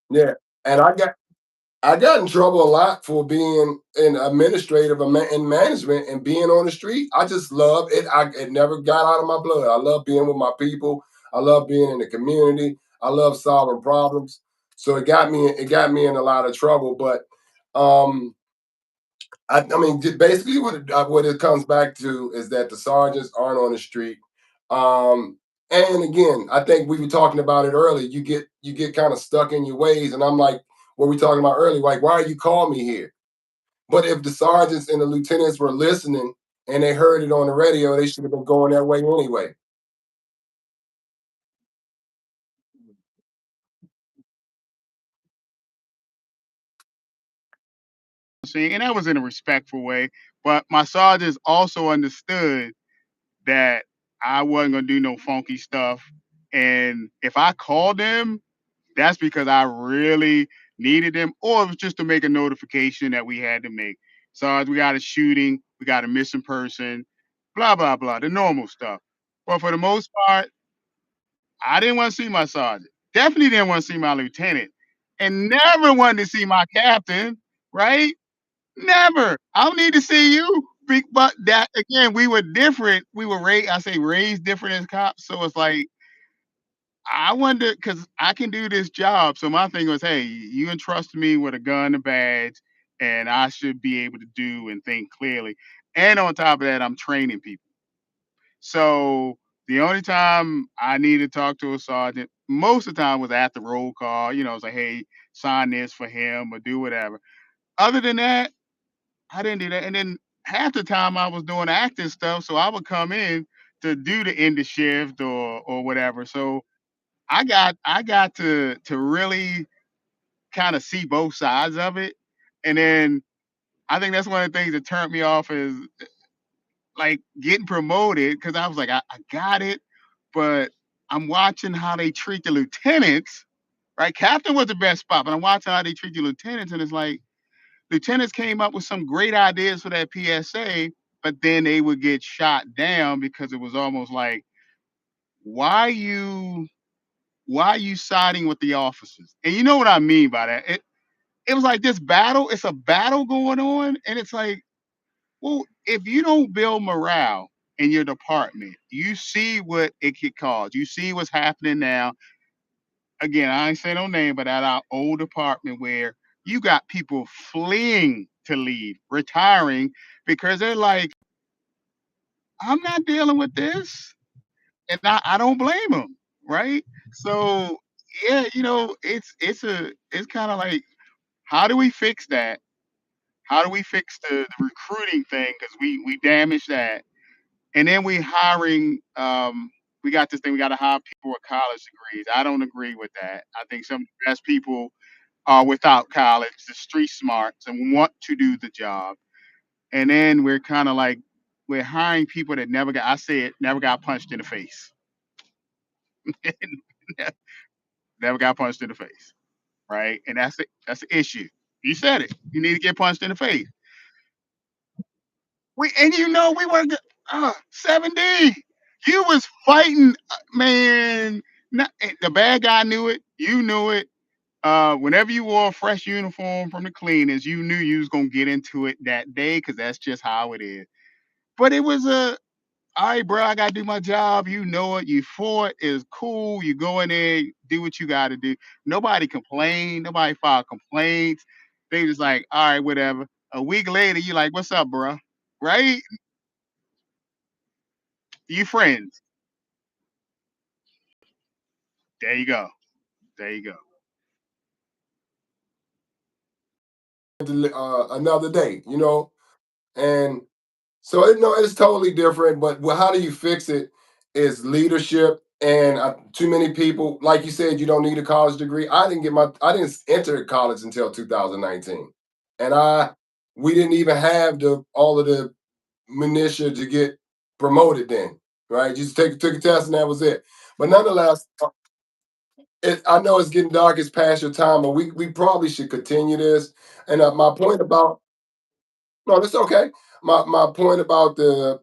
Yeah, and I got in trouble a lot for being in administrative and management and being on the street. I just love it. It never got out of my blood. I love being with my people. I love being in the community. I love solving problems. So it got me in a lot of trouble. But um, I mean, basically, what it comes back to is that the sergeants aren't on the street. Um, and again, I think we were talking about it earlier. You get kind of stuck in your ways, and I'm like, what we talking about earlier? Like, why are you calling me here? But if the sergeants and the lieutenants were listening and they heard it on the radio, they should have been going that way anyway. See, and that was in a respectful way. But my sergeants also understood that I wasn't gonna do no funky stuff. And if I called them, that's because I really needed them, or it was just to make a notification that we had to make. So we got a shooting, we got a missing person, blah blah blah, the normal stuff. But for the most part, I didn't want to see my sergeant. Definitely didn't want to see my lieutenant, and never wanted to see my captain. Right? Never. I don't need to see you. But that again, we were different. We were raised. I say raised different as cops. So it's like I wonder because I can do this job. So my thing was, hey, you entrusted me with a gun and badge, and I should be able to do and think clearly. And on top of that, I'm training people. So the only time I needed to talk to a sergeant, most of the time was at the roll call. It's like, hey, sign this for him or do whatever. Other than that, I didn't do that. And then half the time I was doing acting stuff, so I would come in to do the end of shift or whatever. So I got to really kind of see both sides of it. And then I think that's one of the things that turned me off is like getting promoted because I was like, I got it, but I'm watching how they treat the lieutenants, right? Captain was the best spot, but I'm watching how they treat the lieutenants, and it's like lieutenants came up with some great ideas for that PSA, but then they would get shot down because it was almost like, why you why are you siding with the officers? And you know what I mean by that. It was like this battle, it's a battle going on, and it's like, well, if you don't build morale in your department, you see what it could cause. You see what's happening now. Again, I ain't say no name, but at our old department where you got people fleeing to leave, retiring because they're like, I'm not dealing with this. And I don't blame them, right? So yeah, it's kind of like How do we fix that? How do we fix the recruiting thing? Because we damaged that. And then we got this thing, we got to hire people with college degrees. I don't agree with that. I think some of the best people are without college, the street smarts, and want to do the job. And then we're kind of like, we're hiring people that never got punched in the face. Never got punched in the face, right? And that's the issue. You said it. You need to get punched in the face. We were 7D. You was fighting, man. The bad guy knew it. You knew it. Whenever you wore a fresh uniform from the cleaners, you knew you was gonna get into it that day because that's just how it is. But it was all right, bro. I gotta do my job. You know it. You fought. It's cool. You go in there, do what you gotta do. Nobody complained. Nobody filed complaints. They was like, all right, whatever. A week later, you like, what's up, bro? Right? You friends. There you go. There you go. Another day, and so it's totally different. But how do you fix it? Is leadership, and too many people, like you said, you don't need a college degree. I didn't enter college until 2019, and we didn't even have the all of the minutia to get promoted then, right? Just took a test and that was it. But nonetheless, I know it's getting dark. It's past your time, but we probably should continue this. And my point about no, that's okay. My point about the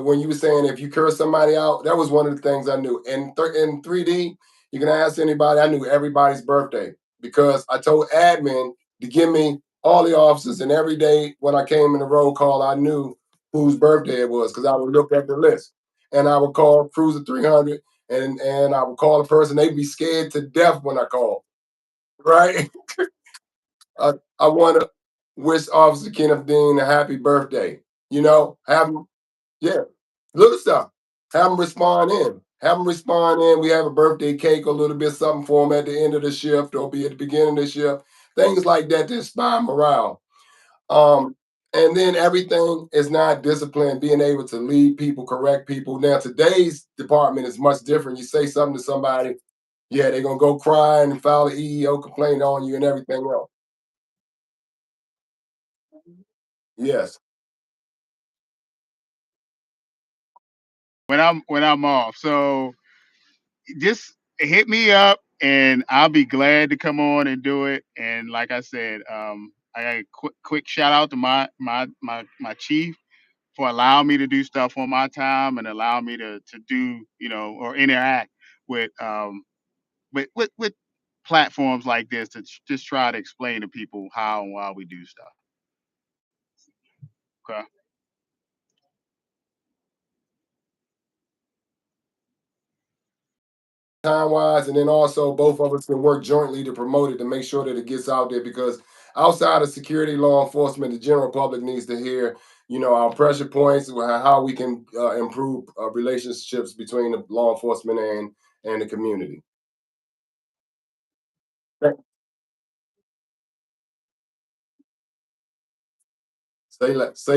when you were saying if you curse somebody out, that was one of the things I knew. In 3D, you can ask anybody. I knew everybody's birthday because I told admin to give me all the officers, and every day when I came in the roll call, I knew whose birthday it was because I would look at the list and I would call Cruiser 300 and I would call a person. They'd be scared to death when I called. Right? I want to wish Officer Kenneth Dean a happy birthday. Have him, yeah, little stuff. Have him respond in. Have him respond in. We have a birthday cake, a little bit something for him at the end of the shift or be at the beginning of the shift. Things like that to inspire morale. Um, and then everything is not discipline, being able to lead people, correct people. Now, today's department is much different. You say something to somebody, yeah, they're going to go cry and file an EEO complaint on you and everything else. Yes. When I'm off. So just hit me up and I'll be glad to come on and do it. And like I said, I got a quick shout out to my chief for allowing me to do stuff on my time and allow me to do, or interact with with platforms like this to just try to explain to people how and why we do stuff. Okay. Time wise, and then also both of us can work jointly to promote it to make sure that it gets out there because outside of security, law enforcement, the general public needs to hear, our pressure points, how we can improve relationships between the law enforcement and the community. Say less.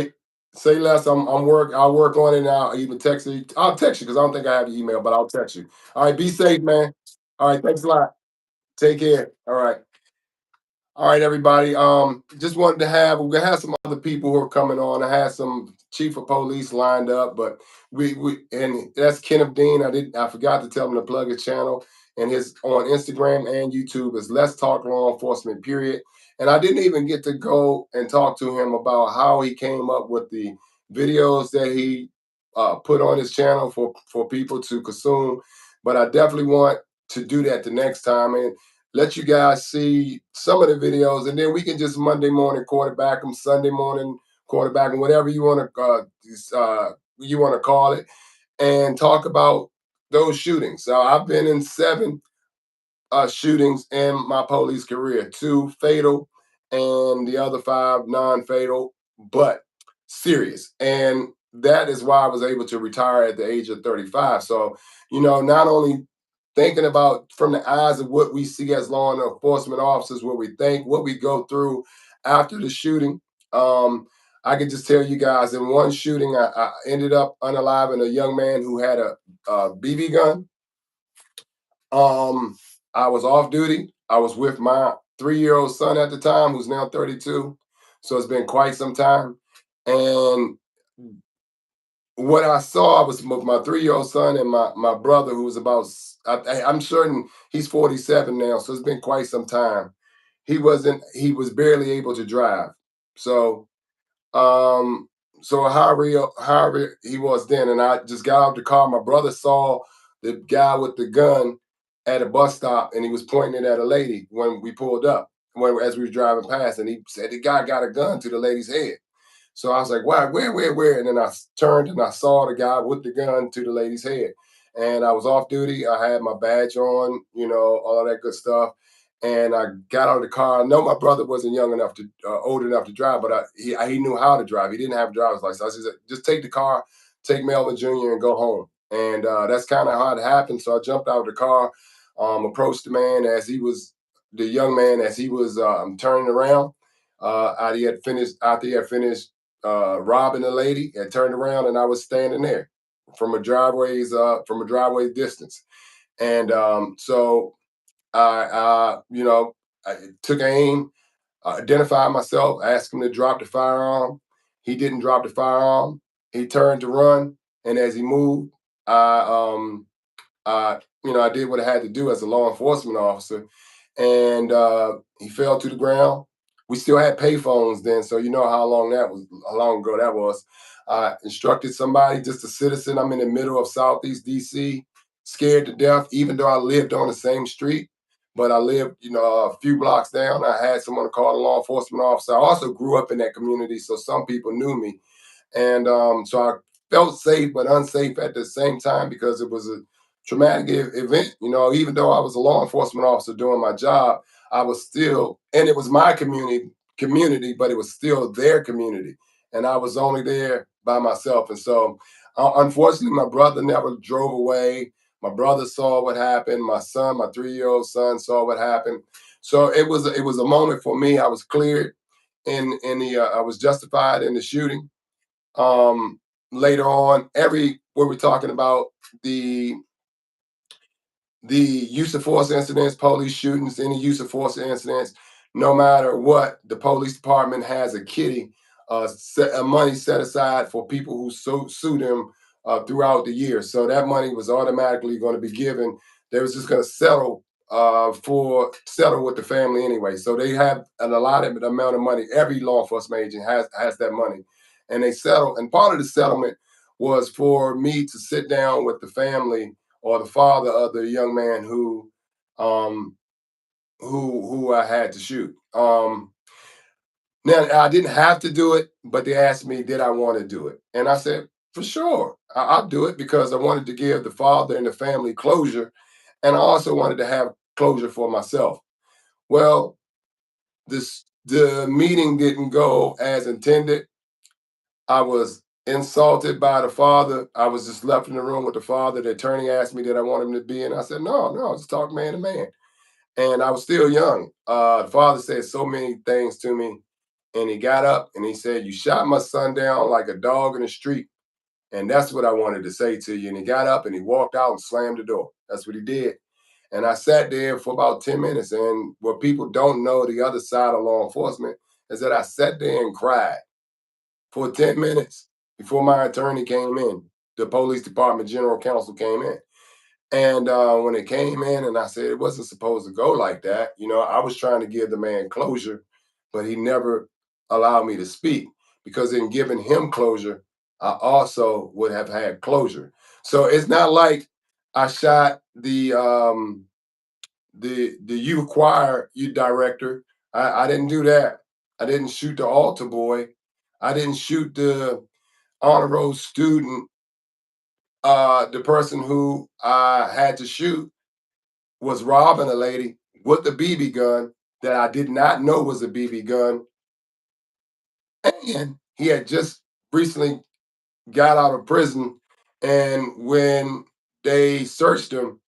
Say less. I'll work on it now. I'll even text you. I'll text you because I don't think I have your email, but I'll text you. All right. Be safe, man. All right. Thanks a lot. Take care. All right. All right, everybody. Just wanted to have we had some other people who are coming on. I had some chief of police lined up, but we and that's Kenneth Dean. I forgot to tell him to plug his channel and his on Instagram and YouTube is Let's Talk Law Enforcement. Period. And I didn't even get to go and talk to him about how he came up with the videos that he put on his channel for people to consume. But I definitely want to do that the next time. And let you guys see some of the videos, and then we can just Monday morning quarterback them, Sunday morning quarterback them, whatever you want to call it, and talk about those shootings. So I've been in 7 shootings in my police career, 2 fatal, and the other 5 non-fatal, but serious. And that is why I was able to retire at the age of 35. So not only thinking about from the eyes of what we see as law enforcement officers, what we think, what we go through after the shooting. Um, I can just tell you guys in one shooting, I ended up unaliving a young man who had a BB gun. Um, I was off duty. I was with my 3-year-old son at the time, who's now 32. So it's been quite some time. And what I saw was with my 3-year-old son and my brother, who was about, I'm certain he's 47 now. So it's been quite some time. He was barely able to drive. So um, so however he was then, and I just got out the car. My brother saw the guy with the gun at a bus stop, and he was pointing it at a lady when we pulled up, when as we were driving past, and he said the guy got a gun to the lady's head. So I was like, "Why? Where?" And then I turned and I saw the guy with the gun to the lady's head. And I was off duty. I had my badge on, all that good stuff. And I got out of the car. I know my brother wasn't old enough to drive, but he knew how to drive. He didn't have a driver's license. I said, just take the car, take Melvin Jr. and go home. And that's kind of how it happened. So I jumped out of the car, approached the young man as he was turning around. After he had finished robbing the lady, had turned around, and I was standing there from a driveway distance. And so I took aim, identified myself, asked him to drop the firearm. He didn't drop the firearm. He turned to run, and as he moved, I I did what I had to do as a law enforcement officer, and he fell to the ground. We still had payphones then, so you know how long ago that was. I instructed somebody, just a citizen. I'm in the middle of Southeast DC, scared to death, even though I lived on the same street, but I lived, a few blocks down. I had someone to call a law enforcement officer. I also grew up in that community, so some people knew me, and so I felt safe but unsafe at the same time because it was a traumatic event. Even though I was a law enforcement officer doing my job, I was still, and it was my community, but it was still their community, and I was only there by myself. And so, unfortunately, my brother never drove away. My brother saw what happened. My 3-year-old son, saw what happened. So it was a moment for me. I was cleared in the I was justified in the shooting. um Later on, every what we're talking about, the the use of force incidents, police shootings, any use of force incidents, no matter what, the police department has a kitty, money set aside for people who sue them throughout the year. So that money was automatically going to be given. They was just going to settle with the family anyway. So they have an allotted amount of money. Every law enforcement agent has that money, and they settle. And part of the settlement was for me to sit down with the family or the father of the young man um who I had to shoot. Now I didn't have to do it, but they asked me did I want to do it, and I said for sure I'll do it because I wanted to give the father and the family closure, and I also wanted to have closure for myself. Well, the meeting didn't go as intended. I was insulted by the father. I was just left in the room with the father. The attorney asked me did I want him to be in. I said no, no, just talk man to man. And I was still young. The father said so many things to me, and he got up and he said, "You shot my son down like a dog in the street, and that's what I wanted to say to you." And he got up and he walked out and slammed the door. That's what he did. And I sat there for about 10 minutes. And what people don't know, the other side of law enforcement, is that I sat there and cried for 10 minutes before my attorney came in. The police department general counsel came in. And when it came in, and I said it wasn't supposed to go like that, I was trying to give the man closure, but he never allowed me to speak because in giving him closure, I also would have had closure. So it's not like I shot the youth choir you director. I didn't do that. I didn't shoot the altar boy. I didn't shoot the honor roll student. The person who I had to shoot was robbing a lady with a BB gun that I did not know was a BB gun. And he had just recently got out of prison. And when they searched him,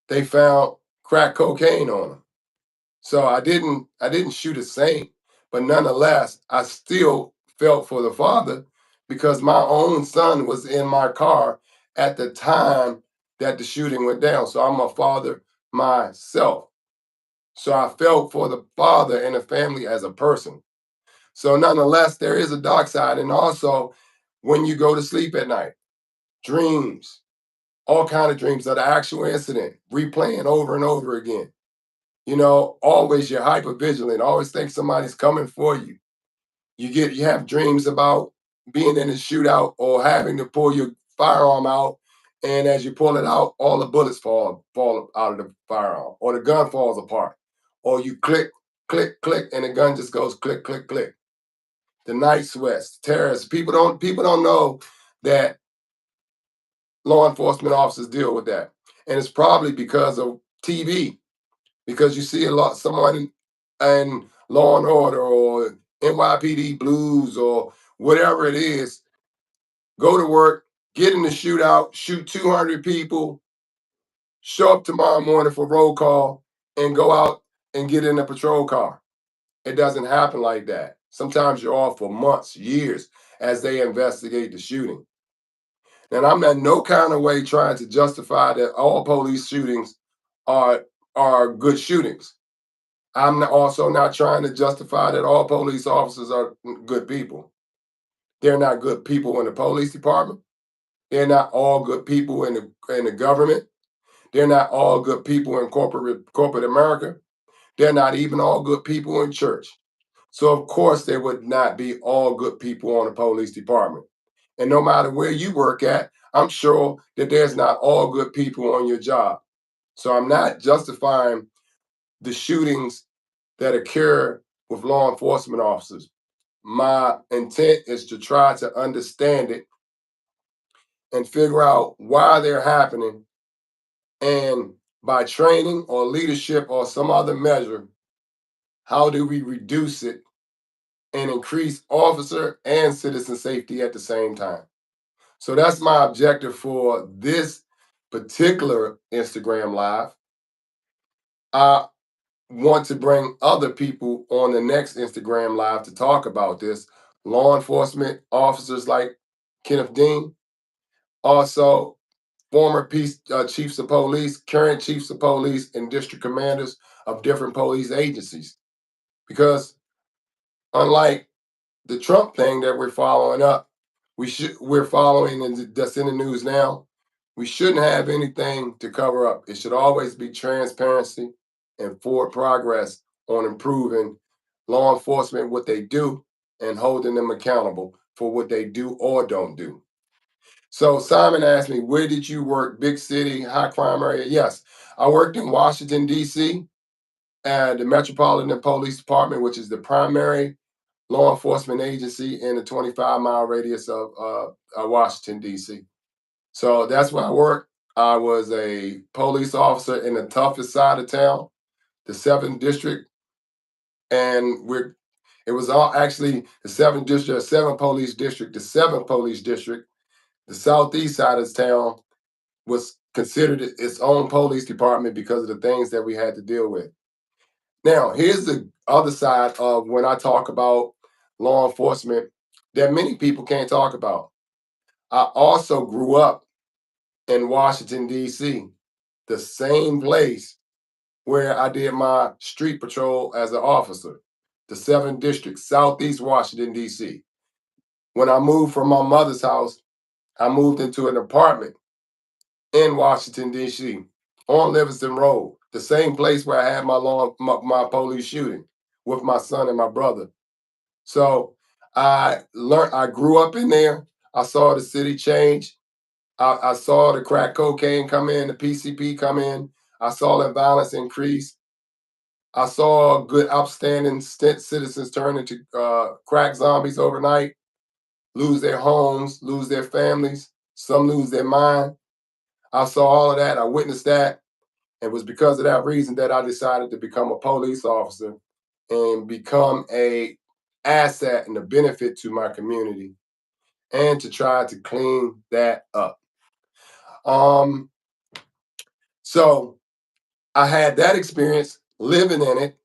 they found crack cocaine on him. So I didn't shoot a saint, but nonetheless, I still felt for the father because my own son was in my car at the time that the shooting went down. So I'm a father myself. So I felt for the father and the family as a person. So nonetheless, there is a dark side. And also when you go to sleep at night, dreams, all kind of dreams of the actual incident, replaying over and over again. Always you're hyper vigilant, always think somebody's coming for you. You have dreams about being in a shootout or having to pull your firearm out, and as you pull it out, all the bullets fall out of the firearm, or the gun falls apart, or you click, click, click, and the gun just goes click, click, click. The night sweats, terrorists. People don't know that law enforcement officers deal with that, and it's probably because of TV, because you see a lot someone in Law and Order or NYPD Blues or whatever it is, go to work, get in the shootout, shoot 200 people, show up tomorrow morning for roll call, and go out and get in a patrol car. It doesn't happen like that. Sometimes you're off for months, years, as they investigate the shooting. And I'm in no kind of way trying to justify that all police shootings are are good shootings. I'm also not trying to justify that all police officers are good people. They're not good people in the police department. They're not all good people in the government. They're not all good people in corporate America. They're not even all good people in church. So of course there would not be all good people on the police department. And no matter where you work at, I'm sure that there's not all good people on your job. So I'm not justifying the shootings that occur with law enforcement officers. My intent is to try to understand it and figure out why they're happening. And by training or leadership or some other measure, how do we reduce it and increase officer and citizen safety at the same time? So that's my objective for this particular Instagram Live. I want to bring other people on the next Instagram Live to talk about this. Law enforcement officers like Kenneth Dean, also former chiefs of police, current chiefs of police, and district commanders of different police agencies. Because unlike the Trump thing that we're following up, we're following and that's in the news now. We shouldn't have anything to cover up. It should always be transparency and forward progress on improving law enforcement, what they do, and holding them accountable for what they do or don't do. So Simon asked me, where did you work? Big city, high crime area? Yes, I worked in Washington, D.C. at the Metropolitan Police Department, which is the primary law enforcement agency in the 25-mile radius of Washington, D.C. So that's where I worked. I was a police officer in the toughest side of town, the 7th District. And it was all actually the 7th District, 7th Police District, the 7th Police District. The southeast side of town was considered its own police department because of the things that we had to deal with. Now, here's the other side of when I talk about law enforcement that many people can't talk about. I also grew up in Washington, D.C., the same place where I did my street patrol as an officer, the 7th District, Southeast Washington, D.C. When I moved from my mother's house, I moved into an apartment in Washington, D.C., on Livingston Road, the same place where I had my police shooting with my son and my brother. So I grew up in there. I saw the city change. I saw the crack cocaine come in, the PCP come in. I saw the violence increase. I saw good, upstanding citizens turn into crack zombies overnight, lose their homes, lose their families, some lose their mind. I saw all of that. I witnessed that. It was because of that reason that I decided to become a police officer and become a asset and a benefit to my community and to try to clean that up. Um, so I had that experience living in it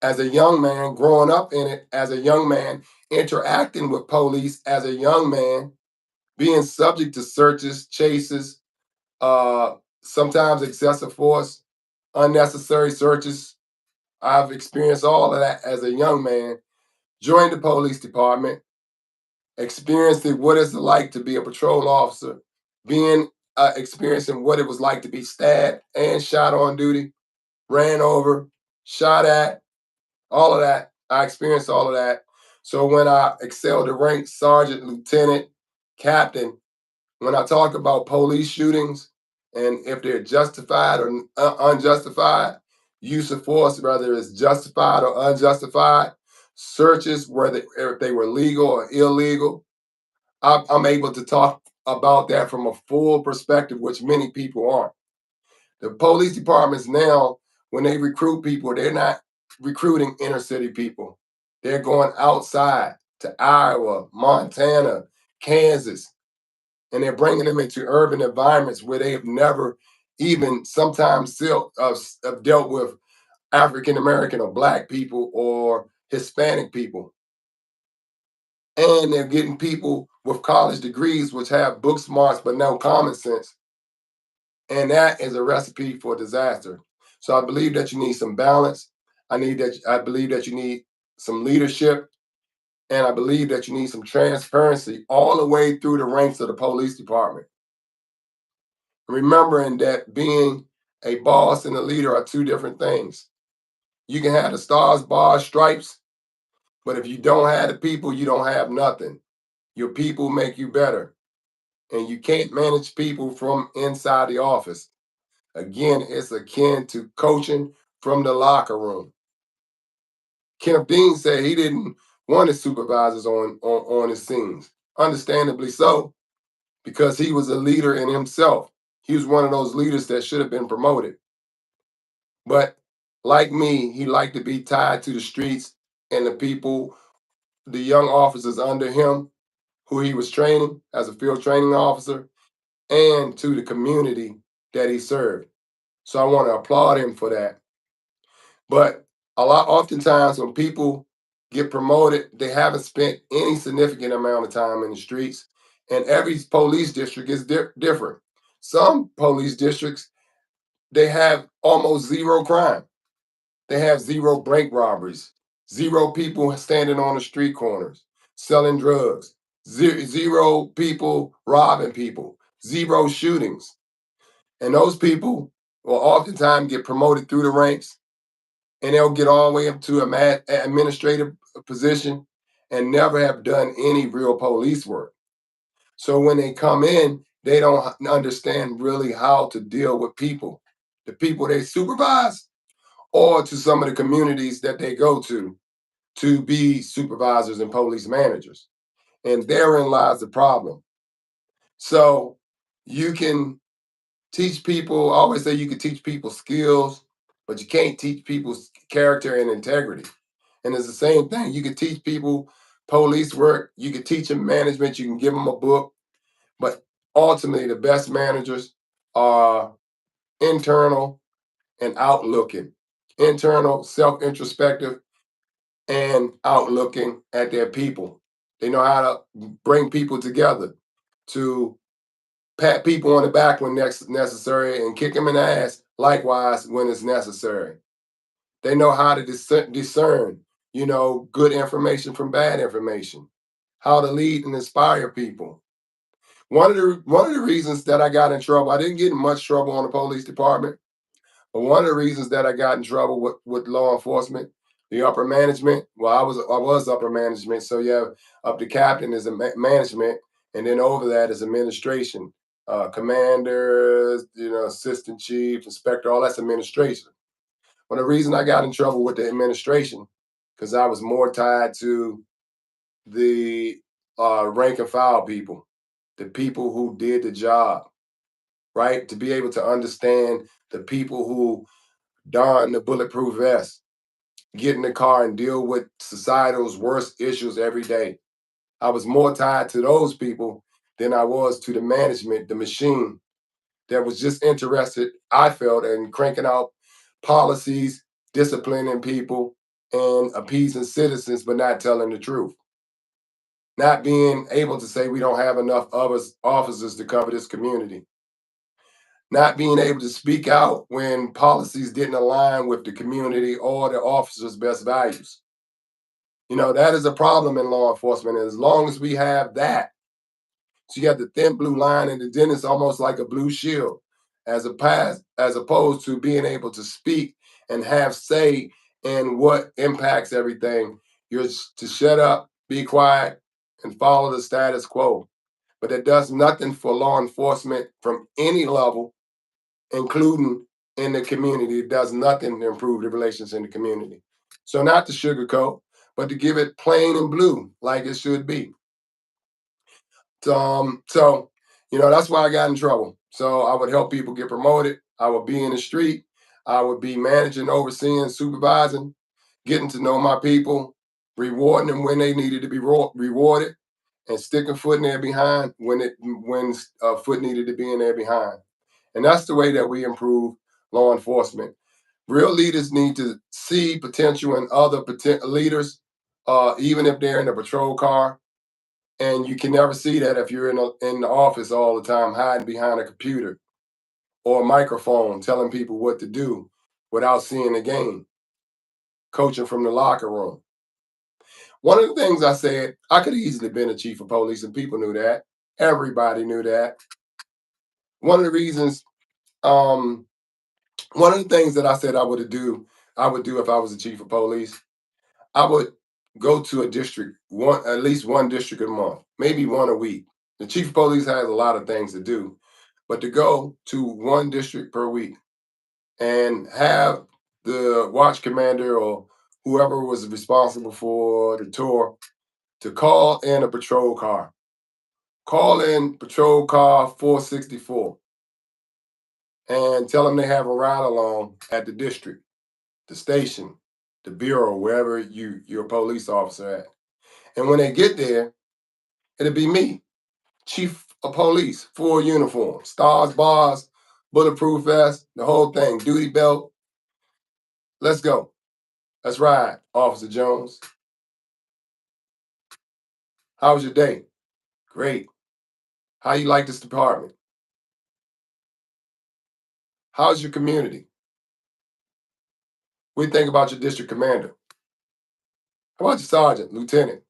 as a young man, growing up in it as a young man, interacting with police as a young man, being subject to searches, chases, uh, sometimes excessive force, unnecessary searches. I've experienced all of that as a young man. Joined the police department, experienced what it's like to be a patrol officer, being experiencing what it was like to be stabbed and shot on duty, ran over, shot at, all of that. I experienced all of that. So when I excelled the rank sergeant, lieutenant, captain, when I talk about police shootings and if they're justified or unjustified, use of force, whether it's justified or unjustified, searches, whether if they were legal or illegal, I'm able to talk about that from a full perspective, which many people aren't. The police departments now, when they recruit people, they're not recruiting inner city people. They're going outside to Iowa, Montana, Kansas, and they're bringing them into urban environments where they have never even sometimes still have dealt with African American or Black people or Hispanic people. And they're getting people with college degrees, which have book smarts but no common sense. And that is a recipe for disaster. So I believe that you need some balance. I believe that you need some leadership, and I believe that you need some transparency all the way through the ranks of the police department. Remembering that being a boss and a leader are two different things. You can have the stars, bars, stripes, but if you don't have the people, you don't have nothing. Your people make you better, and you can't manage people from inside the office. Again, it's akin to coaching from the locker room. Kenneth Dean said he didn't want his supervisors on his scenes. Understandably so, because he was a leader in himself. He was one of those leaders that should have been promoted. But like me, he liked to be tied to the streets and the people, the young officers under him, who he was training as a field training officer, and to the community that he served. So I want to applaud him for that. But oftentimes when people get promoted, they haven't spent any significant amount of time in the streets. And every police district is different. Some police districts, they have almost zero crime. They have zero bank robberies, zero people standing on the street corners selling drugs, zero people robbing people, zero shootings. And those people will oftentimes get promoted through the ranks, and they'll get all the way up to an administrative position and never have done any real police work. So when they come in, they don't understand really how to deal with people, the people they supervise, or to some of the communities that they go to be supervisors and police managers. And therein lies the problem. So you can teach people, I always say you can teach people skills, but you can't teach people's character and integrity. And it's the same thing. You can teach people police work, you can teach them management, you can give them a book, but ultimately the best managers are internal and outlooking, internal, self introspective, and outlooking at their people. They know how to bring people together, to pat people on the back when necessary and kick them in the ass likewise when it's necessary. They know how to discern, good information from bad information, how to lead and inspire people. One of the reasons that I got in trouble, I didn't get in much trouble on the police department, but one of the reasons that I got in trouble with law enforcement, the upper management, well, I was upper management, so you have up to captain is a management, and then over that is administration, commanders, assistant chief, inspector, all that's administration. Well, the reason I got in trouble with the administration, because I was more tied to the rank and file people, the people who did the job, right? To be able to understand the people who don the bulletproof vest, get in the car and deal with societal's worst issues every day. I was more tied to those people than I was to the management, the machine that was just interested, I felt, in cranking out policies, disciplining people, and appeasing citizens, but not telling the truth. Not being able to say we don't have enough officers to cover this community. Not being able to speak out when policies didn't align with the community or the officers' best values. That is a problem in law enforcement. And as long as we have that, so you have the thin blue line, and then it's almost like a blue shield, as opposed to being able to speak and have say in what impacts everything. You're to shut up, be quiet, and follow the status quo. But it does nothing for law enforcement from any level, including in the community. It does nothing to improve the relations in the community. So not to sugarcoat, but to give it plain and blue like it should be. So that's why I got in trouble. So I would help people get promoted. I would be in the street. I would be managing, overseeing, supervising, getting to know my people, rewarding them when they needed to be rewarded, and sticking foot in their behind when foot needed to be in their behind. And that's the way that we improve law enforcement. Real leaders need to see potential in other leaders, even if they're in a patrol car. And you can never see that if you're in the office all the time, hiding behind a computer or a microphone, telling people what to do without seeing the game, coaching from the locker room. One of the things I said, I could have easily been a chief of police, and people knew that. Everybody knew that. One of the reasons, one of the things that I said I would do if I was a chief of police, I would go to a district, at least one district a month, maybe one a week. The chief of police has a lot of things to do, but to go to one district per week and have the watch commander or whoever was responsible for the tour to call in a patrol car. Call in patrol car 464 and tell them they have a ride along at the district, the station, the bureau, wherever you're a police officer at. And when they get there, it'll be me, chief of police, full uniform, stars, bars, bulletproof vest, the whole thing, duty belt. Let's go. Let's ride, Officer Jones. How was your day? Great. How you like this department? How's your community? What do you think about your district commander? How about your sergeant, lieutenant?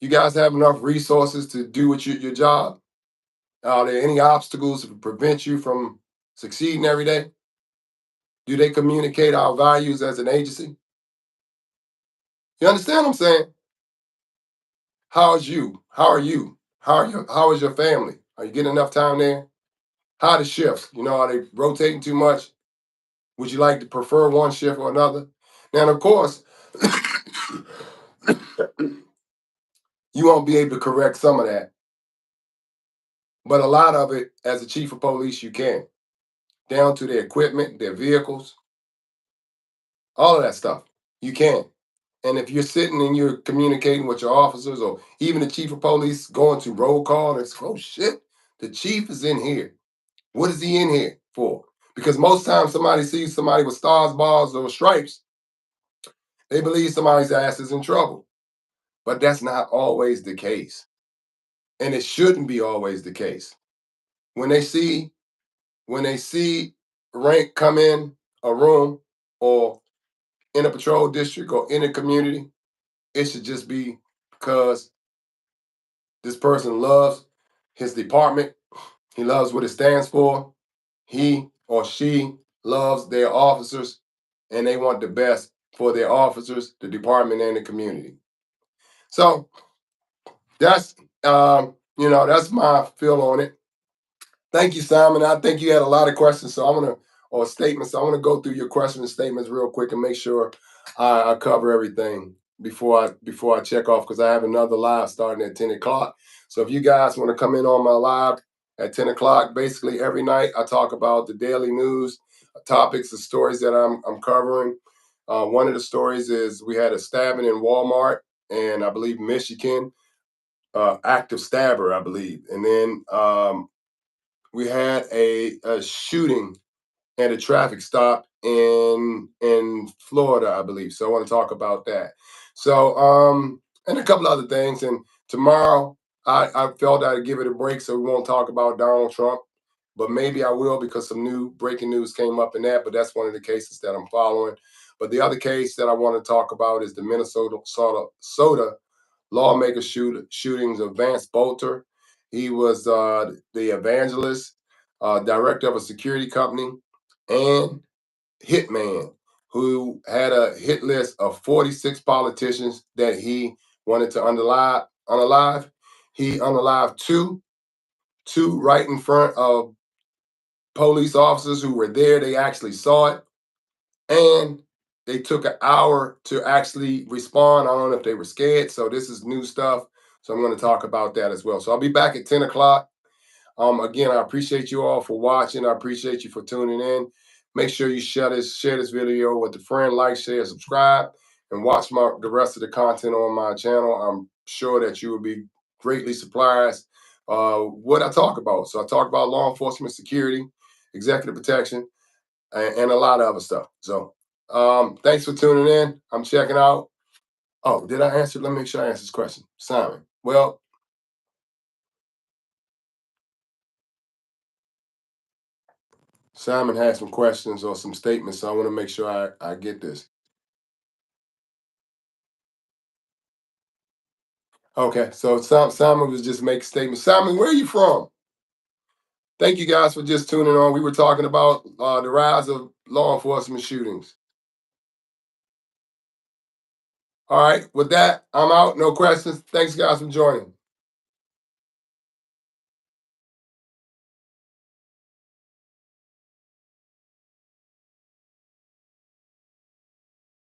You guys have enough resources to do your job? Are there any obstacles to prevent you from succeeding every day? Do they communicate our values as an agency? You understand what I'm saying? How's you? How are you? How is your family? Are you getting enough time there? How are the shifts? Are they rotating too much? Would you like to prefer one shift or another? Now, of course, you won't be able to correct some of that, but a lot of it, as a chief of police, you can, down to their equipment, their vehicles, all of that stuff. You can. And if you're sitting and you're communicating with your officers, or even the chief of police going to roll call, and it's, oh shit, the chief is in here. What is he in here for? Because most times somebody sees somebody with stars, bars, or stripes, they believe somebody's ass is in trouble. But that's not always the case. And it shouldn't be always the case. When they see rank come in a room or in a patrol district or in a community, it should just be because this person loves his department. He loves what it stands for. He or she loves their officers, and they want the best for their officers, the department, and the community. So that's that's my feel on it. Thank you, Simon. I think you had a lot of questions, so or statements. So I'm gonna go through your questions and statements real quick and make sure I cover everything before I check off, because I have another live starting at 10 o'clock. So if you guys want to come in on my live at 10 o'clock, basically every night I talk about the daily news, topics, the stories that I'm covering. One of the stories is we had a stabbing in Walmart, and I believe Michigan, active stabber, I believe, and then we had a shooting and a traffic stop in Florida, I believe. So I want to talk about that. So and a couple other things. And tomorrow I felt I'd give it a break so we won't talk about Donald Trump. But maybe I will because some new breaking news came up in that. But that's one of the cases that I'm following. But the other case that I want to talk about is the Minnesota lawmaker shootings of Vance Bolter. He was the evangelist, director of a security company, and hitman who had a hit list of 46 politicians that he wanted to unalive. He unalived two right in front of police officers who were there. They actually saw it, and they took an hour to actually respond. I don't know if they were scared. So this is new stuff. So I'm going to talk about that as well. So I'll be back at 10 o'clock. Again, I appreciate you all for watching. I appreciate you for tuning in. Make sure you share this video with a friend, like, share, subscribe, and watch the rest of the content on my channel. I'm sure that you will be greatly surprised what I talk about. So I talk about law enforcement, security, executive protection, and a lot of other stuff. So thanks for tuning in. I'm checking out. Oh, did I answer? Let me make sure I answer this question. Simon. Well, Simon has some questions or some statements, so I want to make sure I get this. Okay, so Simon was just making statements. Simon, where are you from? Thank you guys for just tuning on. We were talking about the rise of law enforcement shootings. All right, with that, I'm out. No questions. Thanks, guys, for joining.